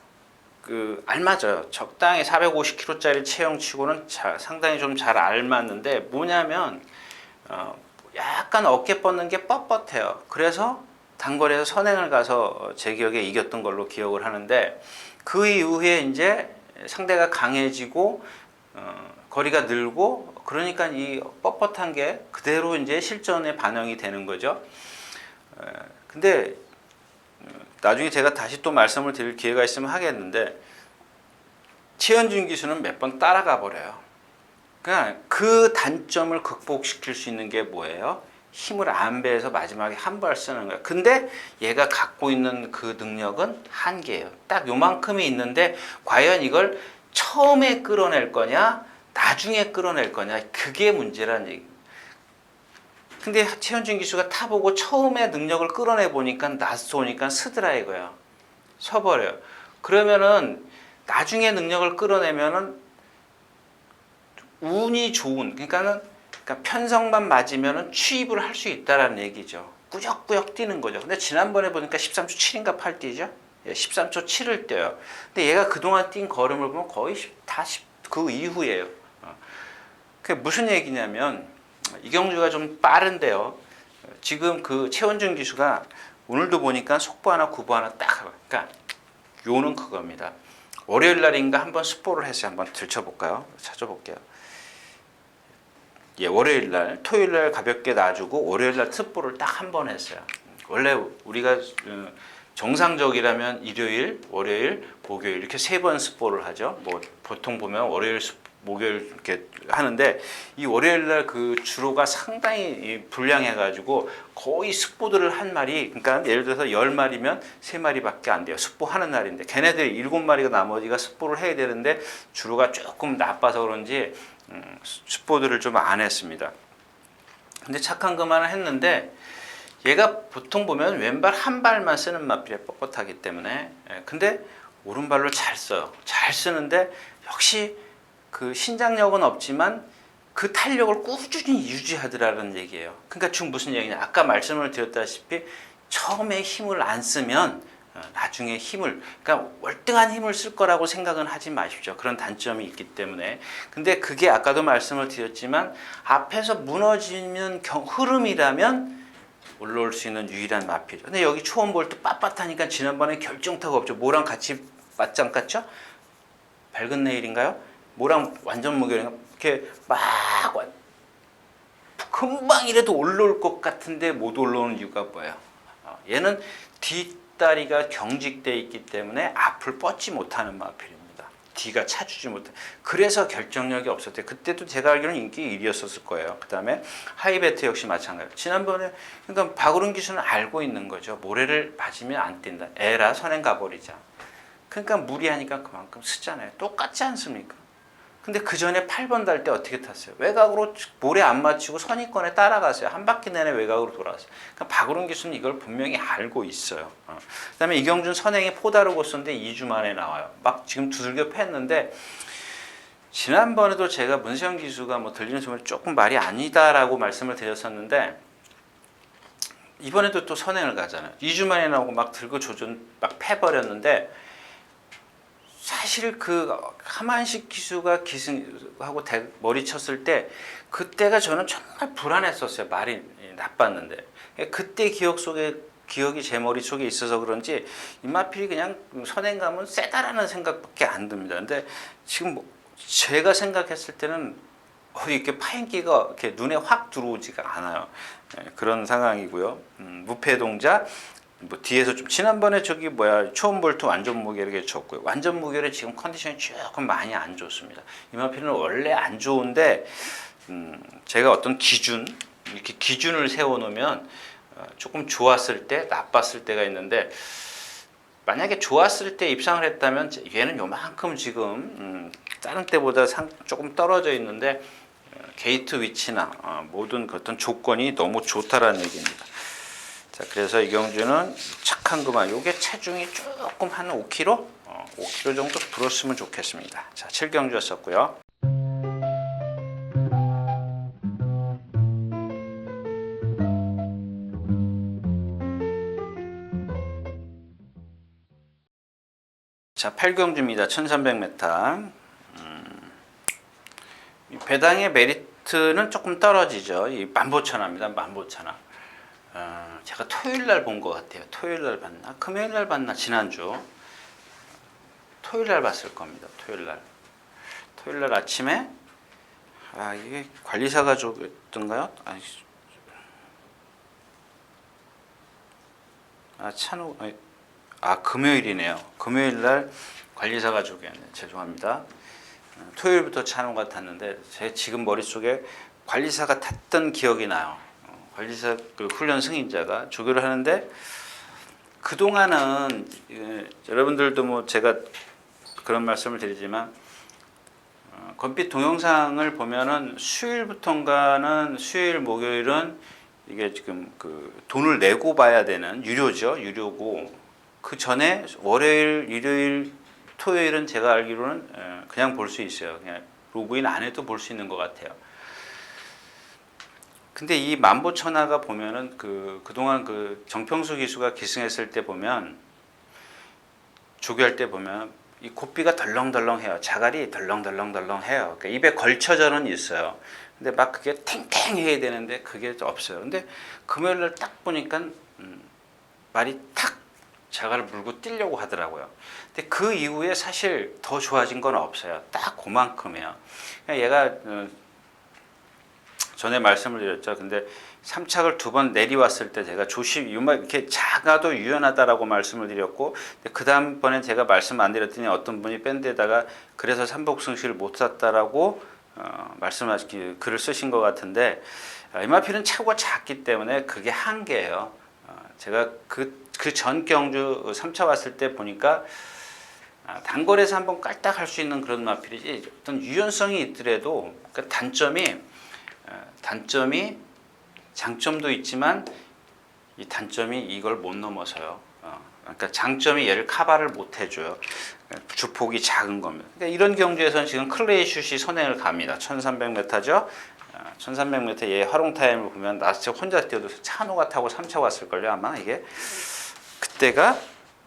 알맞아요. 적당히 450kg짜리 체형치고는 상당히 좀 잘 알맞는데 뭐냐면 약간 어깨 뻗는 게 뻣뻣해요. 그래서 단거리에서 선행을 가서 제 기억에 이겼던 걸로 기억을 하는데 그 이후에 이제 상대가 강해지고 거리가 늘고 그러니까 이 뻣뻣한 게 그대로 이제 실전에 반영이 되는 거죠. 근데 나중에 제가 다시 또 말씀을 드릴 기회가 있으면 하겠는데 최현준 기수는 몇 번 따라가 버려요. 그러니까 그 단점을 극복시킬 수 있는 게 뭐예요? 힘을 안 배해서 마지막에 한 발 쓰는 거예요. 근데 얘가 갖고 있는 그 능력은 한계예요. 딱 요만큼이 있는데 과연 이걸 처음에 끌어낼 거냐 나중에 끌어낼 거냐 그게 문제라는 얘기입니다. 근데 최현준 기수가 타보고 처음에 능력을 끌어내 보니까 낯서니까 쓰더라 이거야. 서버려요. 그러면은 나중에 능력을 끌어내면은 운이 좋은 그러니까 편성만 맞으면은 취입을 할 수 있다라는 얘기죠. 꾸역꾸역 뛰는 거죠. 근데 지난번에 보니까 13초 7인가 8 뛰죠. 13초 7을 뛰어요. 근데 얘가 그동안 뛴 걸음을 보면 거의 다 그 이후예요. 그게 무슨 얘기냐면 이경주가 좀 빠른데요. 지금 최원준 기수가 오늘도 보니까 속보 하나 구보 하나 딱 그러니까 요는 그겁니다. 월요일 날인가 한번 스포를 해서 한번 들춰볼까요? 찾아볼게요. 예, 월요일 날, 토요일 날 가볍게 놔주고 월요일 날 스포를 딱 한 번 했어요. 원래 우리가 정상적이라면 일요일, 월요일, 목요일 이렇게 3번 스포를 하죠. 뭐 보통 보면 월요일, 목요일 이렇게 하는데 이 월요일 날 주로가 상당히 불량해가지고 거의 스포들을 한 마리, 그러니까 예를 들어서 10마리면 3마리밖에 안 돼요. 스포하는 날인데 걔네들이 7마리가 나머지가 스포를 해야 되는데 주로가 조금 나빠서 그런지 스포들을 좀 안 했습니다. 근데 착한 그만을 했는데 얘가 보통 보면 왼발 한 발만 쓰는 마필에 뻣뻣하기 때문에 근데 오른발로 잘 써요. 잘 쓰는데 역시 그 신장력은 없지만 그 탄력을 꾸준히 유지하더라는 얘기예요. 그러니까 지금 무슨 얘기냐? 아까 말씀을 드렸다시피 처음에 힘을 안 쓰면 나중에 힘을 그러니까 월등한 힘을 쓸 거라고 생각은 하지 마십시오. 그런 단점이 있기 때문에. 근데 그게 아까도 말씀을 드렸지만 앞에서 무너지는 흐름이라면 올라올 수 있는 유일한 마필이죠. 근데 여기 초원볼트 빳빳하니까 지난번에 결정타가 없죠. 뭐랑 같이 맞짱 깠죠? 밝은 내일인가요? 뭐랑 완전 무결인가? 이렇게 막 금방 이라도 올라올 것 같은데 못 올라오는 이유가 뭐예요? 얘는 뒷다리가 경직되어 있기 때문에 앞을 뻗지 못하는 마필입니다. 뒤가 차주지 못해. 그래서 결정력이 없었대요. 그때도 제가 알기로는 인기 1위였었을 거예요. 그 다음에 하이베트 역시 마찬가지예요. 지난번에 그러니까 박우른 기수는 알고 있는 거죠. 모래를 맞으면 안 뛴다. 에라 선행 가버리자. 그러니까 무리하니까 그만큼 쓰잖아요. 똑같지 않습니까? 근데 그 전에 8번 달 때 어떻게 탔어요? 외곽으로 모래 안 맞추고 선입권에 따라갔어요. 한 바퀴 내내 외곽으로 돌아왔어요. 그러니까 박우른 기수는 이걸 분명히 알고 있어요. 그다음에 이경준 선행이 포다르고 썼는데 2주 만에 나와요. 막 지금 두들겨 팼는데 지난번에도 제가 문세영 기수가 뭐 들리는 소문이 조금 말이 아니다라고 말씀을 드렸었는데 이번에도 또 선행을 가잖아요. 2주 만에 나오고 막 들고 조준 막 패버렸는데 사실 그 하만식 기수가 기승하고 머리 쳤을 때 그때가 저는 정말 불안했었어요. 말이 나빴는데 그때 기억이 제 머릿속에 있어서 그런지 이마필이 그냥 선행감은 세다라는 생각밖에 안 듭니다. 근데 지금 제가 생각했을 때는 이렇게 파인기가 이렇게 눈에 확 들어오지가 않아요. 그런 상황이고요. 무패 동작 뭐 뒤에서 좀 지난번에 초원볼트 완전 무게를 줬고요. 완전 무게를 지금 컨디션이 조금 많이 안 좋습니다. 이마필은 원래 안 좋은데 제가 어떤 이렇게 기준을 세워놓으면 조금 좋았을 때 나빴을 때가 있는데 만약에 좋았을 때 입상을 했다면 얘는 요만큼 지금 다른 때보다 조금 떨어져 있는데 게이트 위치나 모든 어떤 조건이 너무 좋다라는 얘기입니다. 자, 그래서 이경주는 착한 그만 요게 체중이 조금 한 5kg? 5kg 정도 불었으면 좋겠습니다. 자, 7경주였었고요. 자, 8경주입니다. 1300m. 배당의 메리트는 조금 떨어지죠. 이 만보천하입니다. 만보천하. 제가 토요일 날 본 것 같아요. 토요일 날 봤나? 금요일 날 봤나? 지난주. 토요일 날 봤을 겁니다. 토요일 날 아침에 이게 관리사가 줬던가요? 금요일이네요. 금요일 날 관리사가 줬겠네. 죄송합니다. 토요일부터 찬호가 탔는데 제 지금 머릿속에 관리사가 탔던 기억이 나요. 관리사 그 훈련 승인자가 조교를 하는데 그동안은 여러분들도 뭐 제가 그런 말씀을 드리지만 건빛 동영상을 보면은 수요일부터인가는 수요일 목요일은 이게 지금 그 돈을 내고 봐야 되는 유료고 그 전에 월요일 일요일 토요일은 제가 알기로는 그냥 볼 수 있어요. 그냥 로그인 안 해도 볼 수 있는 것 같아요. 근데 이 만보천하가 보면은 그동안 그 정평수 기수가 기승했을 때 보면 조교할 때 보면 이 고삐가 덜렁덜렁해요. 자갈이 덜렁덜렁해요. 그러니까 입에 걸쳐져는 있어요. 근데 막 그게 탱탱해야 되는데 그게 없어요. 근데 금요일 날 딱 보니까 말이 탁 자갈을 물고 뛰려고 하더라고요. 근데 그 이후에 사실 더 좋아진 건 없어요. 딱 그만큼이에요. 얘가 전에 말씀을 드렸죠. 근데 3착을 2번 내리왔을 때 제가 이렇게 작아도 유연하다라고 말씀을 드렸고, 그 다음번에 제가 말씀 안 드렸더니 어떤 분이 밴드에다가 그래서 삼복승시를 못 샀다라고 글을 쓰신 것 같은데, MRP는 체구가 작기 때문에 그게 한계예요. 제가 그 전 경주 3차 왔을 때 보니까 단거리에서 한번 깔딱 할 수 있는 그런 마필이지 어떤 유연성이 있더라도 단점이 장점도 있지만 이 단점이 이걸 못 넘어서요. 그러니까 장점이 얘를 커버를 못 해줘요. 주폭이 작은 겁니다. 그러니까 이런 경주에서는 지금 클레이슛이 선행을 갑니다. 1300m죠. 1300m 얘 활용 타임을 보면 나 진짜 혼자 뛰어도 찬호가 타고 3차 왔을걸요. 아마 이게 그때가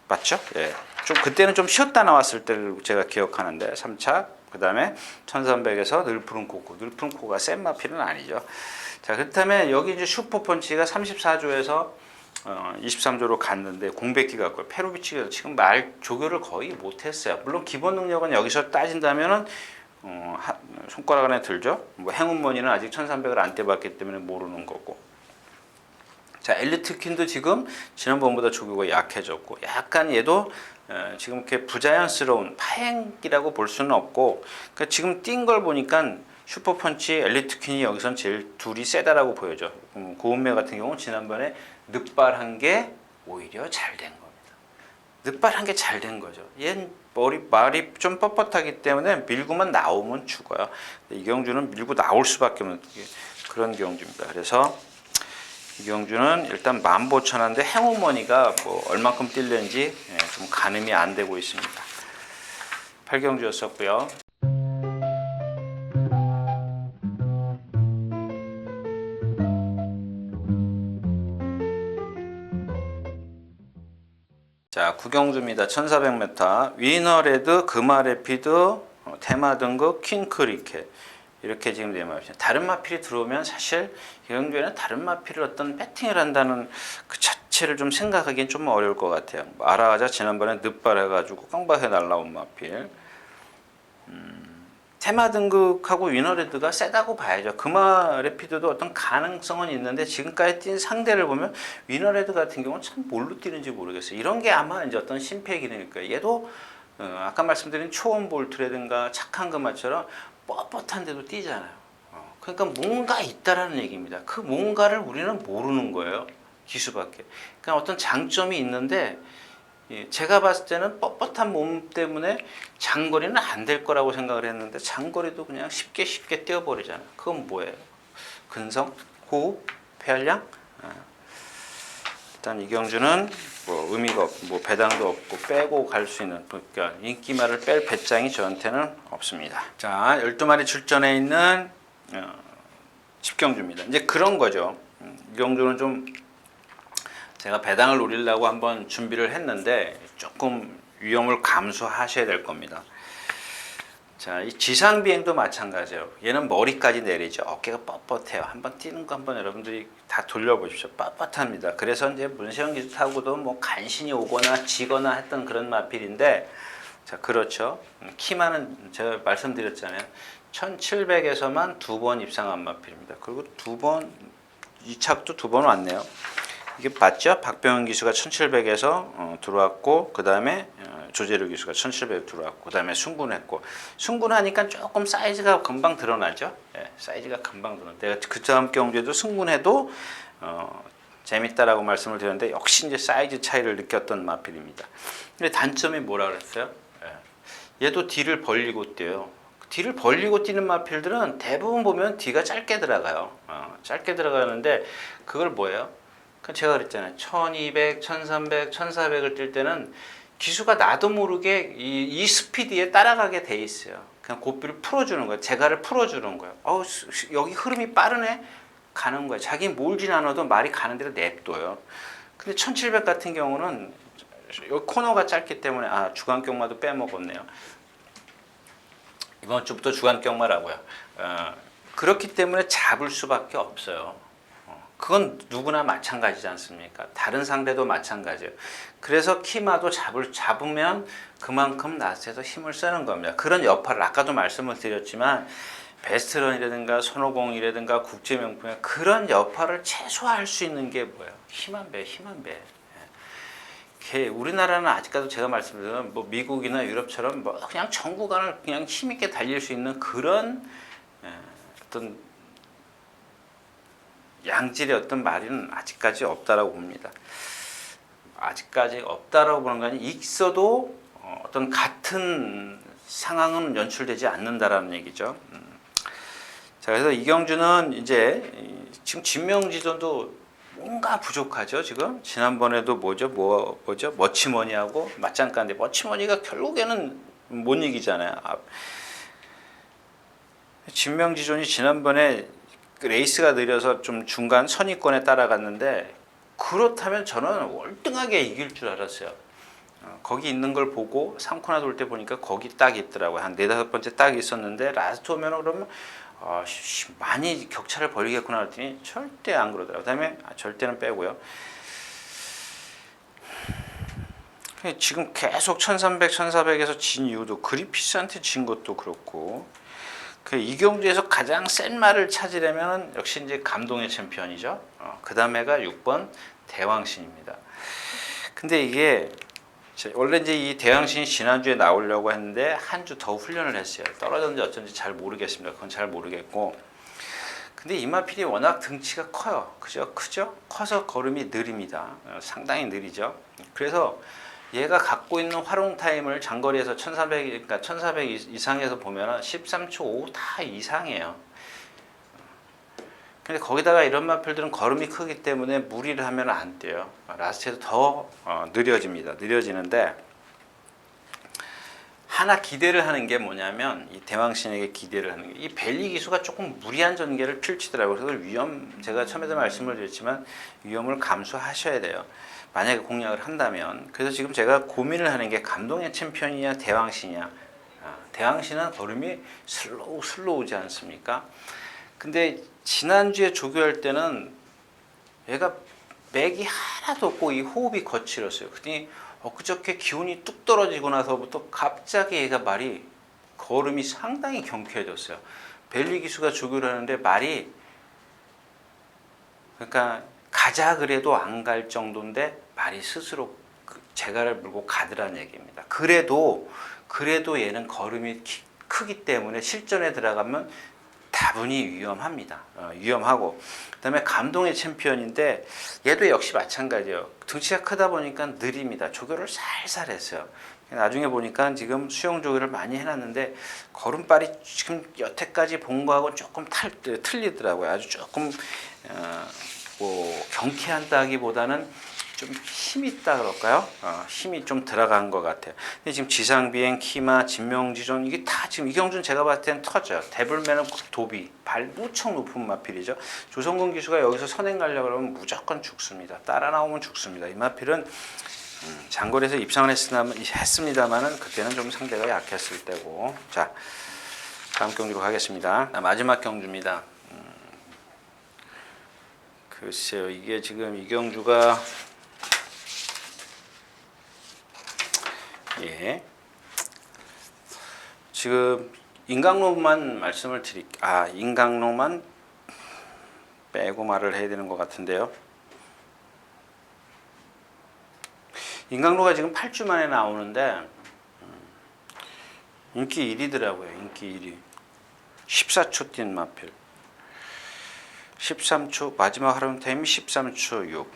맞죠? 예. 좀 그때는 좀 쉬었다 나왔을 때를 제가 기억하는데 3차 그 다음에 1300에서 늘푸른코코 늘푸른코가 센 마필은 아니죠. 자 그렇다면 여기 이제 슈퍼펀치가 34조에서 23조로 갔는데 공백기 갖고 페로비치가 지금 말 조교를 거의 못했어요. 물론 기본 능력은 여기서 따진다면은 손가락 안에 들죠. 뭐 행운머니는 아직 1300을 안 떼봤기 때문에 모르는 거고. 자 엘리트킨도 지금 지난번보다 조교가 약해졌고 약간 얘도 지금 이렇게 부자연스러운 파행기라고 볼 수는 없고 그러니까 지금 뛴 걸 보니까 슈퍼펀치 엘리트퀸이 여기선 제일 둘이 세다라고 보여져. 고운매 같은 경우는 지난번에 늑발한 게 오히려 잘 된 겁니다. 늑발한 게 잘 된 거죠. 얘는 말이 좀 뻣뻣하기 때문에 밀고만 나오면 죽어요. 이경주는 밀고 나올 수밖에 없는 그런 경주입니다. 그래서 이경주는 일단 15,000원인데 행운머니가 뭐 얼마큼 뛸는지 좀 가늠이 안 되고 있습니다. 8경주였었고요. 자, 9경주입니다. 1400m 위너레드, 금화레피드, 테마 등급, 킹크리켓 이렇게 지금 네 마필. 다른 마필이 들어오면 사실 이 경주에는 다른 마필을 어떤 배팅을 한다는 그 자체를 좀 생각하기엔 좀 어려울 것 같아요. 아라하자 지난번에 늑발해가지고 깡박에 날라온 마필. 테마 등극하고 위너레드가 세다고 봐야죠. 금화 레피드도 어떤 가능성은 있는데 지금까지 뛴 상대를 보면 위너레드 같은 경우는 참 뭘로 뛰는지 모르겠어요. 이런 게 아마 이제 어떤 심폐 기능일 거예요. 얘도 아까 말씀드린 초원 볼트라든가 착한 금화처럼 뻣뻣한데도 뛰잖아요. 그러니까 뭔가 있다라는 얘기입니다. 그 뭔가를 우리는 모르는 거예요. 기수밖에. 그러니까 어떤 장점이 있는데 제가 봤을 때는 뻣뻣한 몸 때문에 장거리는 안 될 거라고 생각을 했는데 장거리도 그냥 쉽게 뛰어버리잖아요. 그건 뭐예요? 근성, 호흡, 폐활량? 일단 이경주는 뭐 의미가 없고 뭐 배당도 없고 빼고 갈 수 있는 그러니까 인기말을 뺄 배짱이 저한테는 없습니다. 자, 12마리 출전해 있는 10경주입니다. 이제 그런 거죠. 이경주는 좀 제가 배당을 노리려고 한번 준비를 했는데 조금 위험을 감수하셔야 될 겁니다. 자, 이 지상 비행도 마찬가지예요. 얘는 머리까지 내리죠. 어깨가 뻣뻣해요. 한번 뛰는 거 한번 여러분들이 다 돌려보십시오. 뻣뻣합니다. 그래서 이제 문세영 기수 타고도 뭐 간신히 오거나 지거나 했던 그런 마필인데, 자, 그렇죠. 키만은 제가 말씀드렸잖아요. 1700에서만 2번 입상한 마필입니다. 그리고 2번, 이 착도 2번 왔네요. 이게 맞죠? 박병현 기수가 1700에서 들어왔고 그 다음에 조재료 기수가 1700 들어왔고 그 다음에 승군했고 승군하니까 조금 사이즈가 금방 드러나죠. 예, 사이즈가 금방 드러나. 내가 그 다음 경주에도 승군해도 재밌다라고 말씀을 드렸는데 역시 이제 사이즈 차이를 느꼈던 마필입니다. 근데 단점이 뭐라 그랬어요? 예, 얘도 뒤를 벌리고 뛰어요. 뒤를 벌리고 뛰는 마필들은 대부분 보면 뒤가 짧게 들어가요. 짧게 들어가는데 그걸 뭐예요? 제가 그랬잖아요. 1200, 1300, 1400을 뛸 때는 기수가 나도 모르게 이 스피드에 따라가게 돼 있어요. 그냥 고삐를 풀어주는 거예요. 제가를 풀어주는 거예요. 여기 흐름이 빠르네? 가는 거예요. 자기 몰진 않아도 말이 가는 대로 냅둬요. 근데 1700 같은 경우는 여기 코너가 짧기 때문에 주간경마도 빼먹었네요. 이번 주부터 주간경마라고요. 그렇기 때문에 잡을 수밖에 없어요. 그건 누구나 마찬가지지 않습니까? 다른 상대도 마찬가지예요. 그래서 키마도 잡으면 그만큼 낫에서 힘을 쓰는 겁니다. 그런 여파를 아까도 말씀을 드렸지만 베스트런이라든가 손오공이라든가 국제명품의 그런 여파를 최소화할 수 있는 게 뭐예요? 힘 한 배, 힘 한 배. 우리나라는 아직까지 제가 말씀드린 뭐 미국이나 유럽처럼 뭐 그냥 전 구간을 그냥 힘있게 달릴 수 있는 그런 어떤 양질의 어떤 마리는 아직까지 없다라고 봅니다. 아직까지 없다라고 보는 거 아니라 있어도 어떤 같은 상황은 연출되지 않는다라는 얘기죠. 자, 그래서 이경주는 이제 지금 진명지전도 뭔가 부족하죠. 지금 지난번에도 뭐죠 머치머니하고 맞짱 깠는데 머치머니가 결국에는 못 이기잖아요. 진명지존이 지난번에 레이스가 느려서 좀 중간 선위권에 따라갔는데 그렇다면 저는 월등하게 이길 줄 알았어요. 거기 있는 걸 보고 3코나 돌 때 보니까 거기 딱 있더라고요. 한 4-5번째 딱 있었는데 라스트 오면 그러면 많이 격차를 벌이겠구나 했더니 절대 안 그러더라고요. 그 다음에 절대는 빼고요. 지금 계속 1300, 1400에서 진 이유도 그리피스한테 진 것도 그렇고 이 경주에서 가장 센 말을 찾으려면 역시 이제 감동의 챔피언이죠. 그 다음에가 6번 대왕신입니다. 근데 이게 원래 이제 이 대왕신이 지난주에 나오려고 했는데 한 주 더 훈련을 했어요. 떨어졌는지 어쩐지 잘 모르겠습니다. 그건 잘 모르겠고. 근데 이마필이 워낙 등치가 커요. 그죠? 크죠? 커서 걸음이 느립니다. 상당히 느리죠. 그래서 얘가 갖고 있는 활용 타임을 장거리에서 1400, 그러니까 1400 이상에서 보면 13초 5 다 이상이에요. 근데 거기다가 이런 마필들은 걸음이 크기 때문에 무리를 하면 안 돼요. 라스트에서 더 느려집니다. 느려지는데 하나 기대를 하는 게 뭐냐면 이 대왕신에게 기대를 하는 게 이 벨리 기수가 조금 무리한 전개를 펼치더라고요. 그래서 제가 처음에도 말씀을 드렸지만 위험을 감수하셔야 돼요. 만약에 공략을 한다면. 그래서 지금 제가 고민을 하는 게 감동의 챔피언이냐 대왕신이냐. 대왕신은 걸음이 슬로우지 않습니까? 근데 지난주에 조교할 때는 얘가 맥이 하나도 없고 이 호흡이 거칠었어요. 그랬더니 그저께 기온이 뚝 떨어지고 나서부터 갑자기 얘가 걸음이 상당히 경쾌해졌어요. 벨리 기수가 조교를 하는데 말이 그러니까 가자 그래도 안 갈 정도인데 말이 스스로 재갈을 물고 가더라는 얘기입니다. 그래도 얘는 걸음이 크기 때문에 실전에 들어가면 다분히 위험합니다. 위험하고 그다음에 감동의 챔피언인데 얘도 역시 마찬가지예요. 등치가 크다 보니까 느립니다. 조교를 살살 했어요. 나중에 보니까 지금 수영 조교를 많이 해놨는데 걸음발이 지금 여태까지 본 거하고 조금 틀리더라고요. 아주 조금 경쾌한다기보다는 좀 힘이 있다 그럴까요? 힘이 좀 들어간 것 같아요. 근데 지금 지상비행, 키마, 진명지존 이게 다 지금 이경준 제가 봤을 때는 터져요. 데블맨은 도비, 발 무척 높은 마필이죠. 조성근 기수가 여기서 선행 가려고 그러면 무조건 죽습니다. 따라 나오면 죽습니다. 이 마필은 장거리에서 입상을 했습니다만은 그때는 좀 상대가 약했을 때고. 자, 다음 경주로 가겠습니다. 마지막 경주입니다. 글쎄요, 이게 지금 이 경주가 지금 인강로만 말씀을 인강로만 빼고 말을 해야 되는 것 같은데요. 인강로가 지금 8주 만에 나오는데 인기 1위더라고요. 인기 1위. 14초 뛴 마필. 13초 마지막 하름 타임이 13초 6.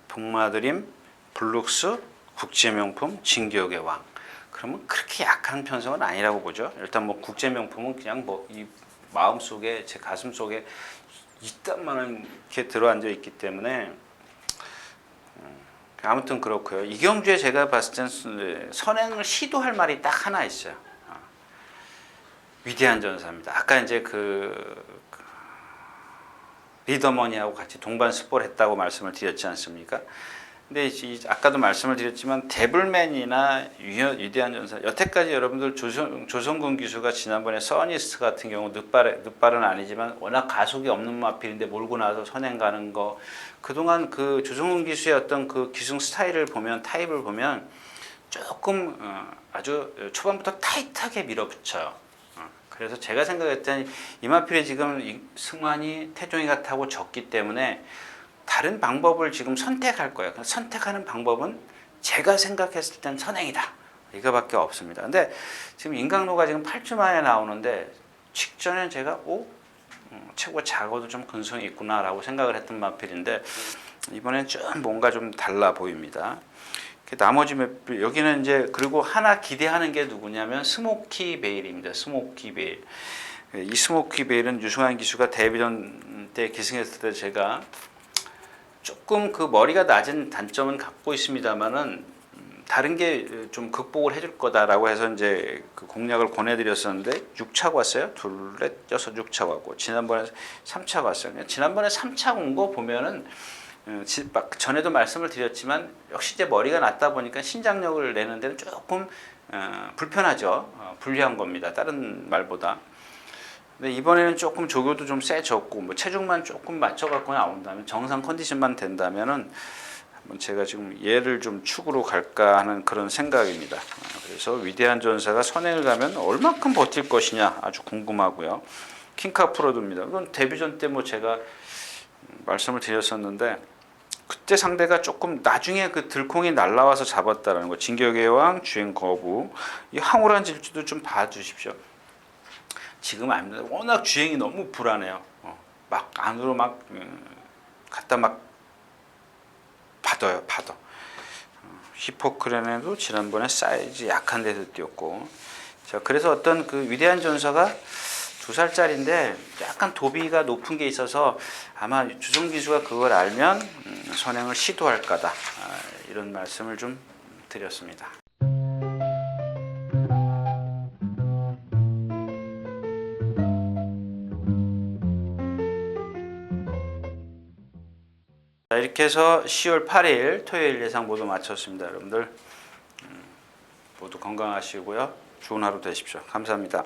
북마드림, 블룩스, 국제명품, 진기역의 왕. 그러면 그렇게 약한 편성은 아니라고 보죠. 일단 뭐 국제명품은 그냥 이 마음속에 제 가슴속에 이딴만한 게 들어앉아 있기 때문에 아무튼 그렇고요. 이 경주에 제가 봤을 때는 선행을 시도할 말이 딱 하나 있어요. 위대한 전사입니다. 아까 이제 리더머니하고 같이 동반 스포를 했다고 말씀을 드렸지 않습니까? 근데 아까도 말씀을 드렸지만 데블맨이나 위대한 전사 여태까지 여러분들 조성근 기수가 지난번에 써니스트 같은 경우 늦발은 아니지만 워낙 가속이 없는 마필인데 몰고 나서 선행 가는 거 그동안 그 조성근 기수의 어떤 그 기승 스타일을 보면 타입을 보면 조금 아주 초반부터 타이트하게 밀어붙여요. 그래서 제가 생각할 때는 이 마필이 지금 승환이 태종이가 타고 졌기 때문에 다른 방법을 지금 선택할 거예요. 선택하는 방법은 제가 생각했을 땐 선행이다. 이거밖에 없습니다. 근데 지금 인강로가 지금 8주 만에 나오는데 직전에 제가 최고 작어도 좀 근성이 있구나라고 생각을 했던 마필인데 이번엔 좀 뭔가 좀 달라 보입니다. 나머지 맵 여기는 이제 그리고 하나 기대하는 게 누구냐면 스모키 베일입니다. 스모키 베일. 이 스모키 베일은 유승환 기수가 데뷔전 때 기승했을 때 제가 조금 그 머리가 낮은 단점은 갖고 있습니다만은 다른 게 좀 극복을 해줄 거다라고 해서 이제 그 공략을 권해드렸었는데 6차가 왔어요. 둘넷 여섯 6차가 왔고 지난번에 3차가 왔어요. 지난번에 3차 온 거 보면은 전에도 말씀을 드렸지만 역시 이제 머리가 낮다 보니까 신장력을 내는 데는 조금 불편하죠. 불리한 겁니다. 다른 말보다. 근데 이번에는 조금 조교도 좀 세졌고 뭐 체중만 조금 맞춰갖고 나온다면 정상 컨디션만 된다면은 제가 지금 얘를 좀 축으로 갈까 하는 그런 생각입니다. 그래서 위대한 전사가 선행을 가면 얼마큼 버틸 것이냐 아주 궁금하고요. 킹카 프로드입니다. 이건 데뷔전 때 뭐 제가 말씀을 드렸었는데 그때 상대가 조금 나중에 그 들콩이 날라와서 잡았다라는 거. 진격의 왕, 주행 거부. 이 황홀한 질주도 좀 봐주십시오. 지금 아닙니다. 워낙 주행이 너무 불안해요. 막 안으로 막 갖다 막 받아. 히포크레네도 지난번에 사이즈 약한 데서 뛰었고. 자, 그래서 어떤 그 위대한 전사가 2살짜리인데 약간 도비가 높은 게 있어서 아마 주성 기수가 그걸 알면 선행을 시도할 거다. 이런 말씀을 좀 드렸습니다. 자, 이렇게 해서 10월 8일 토요일 예상 모두 마쳤습니다. 여러분들 모두 건강하시고요. 좋은 하루 되십시오. 감사합니다.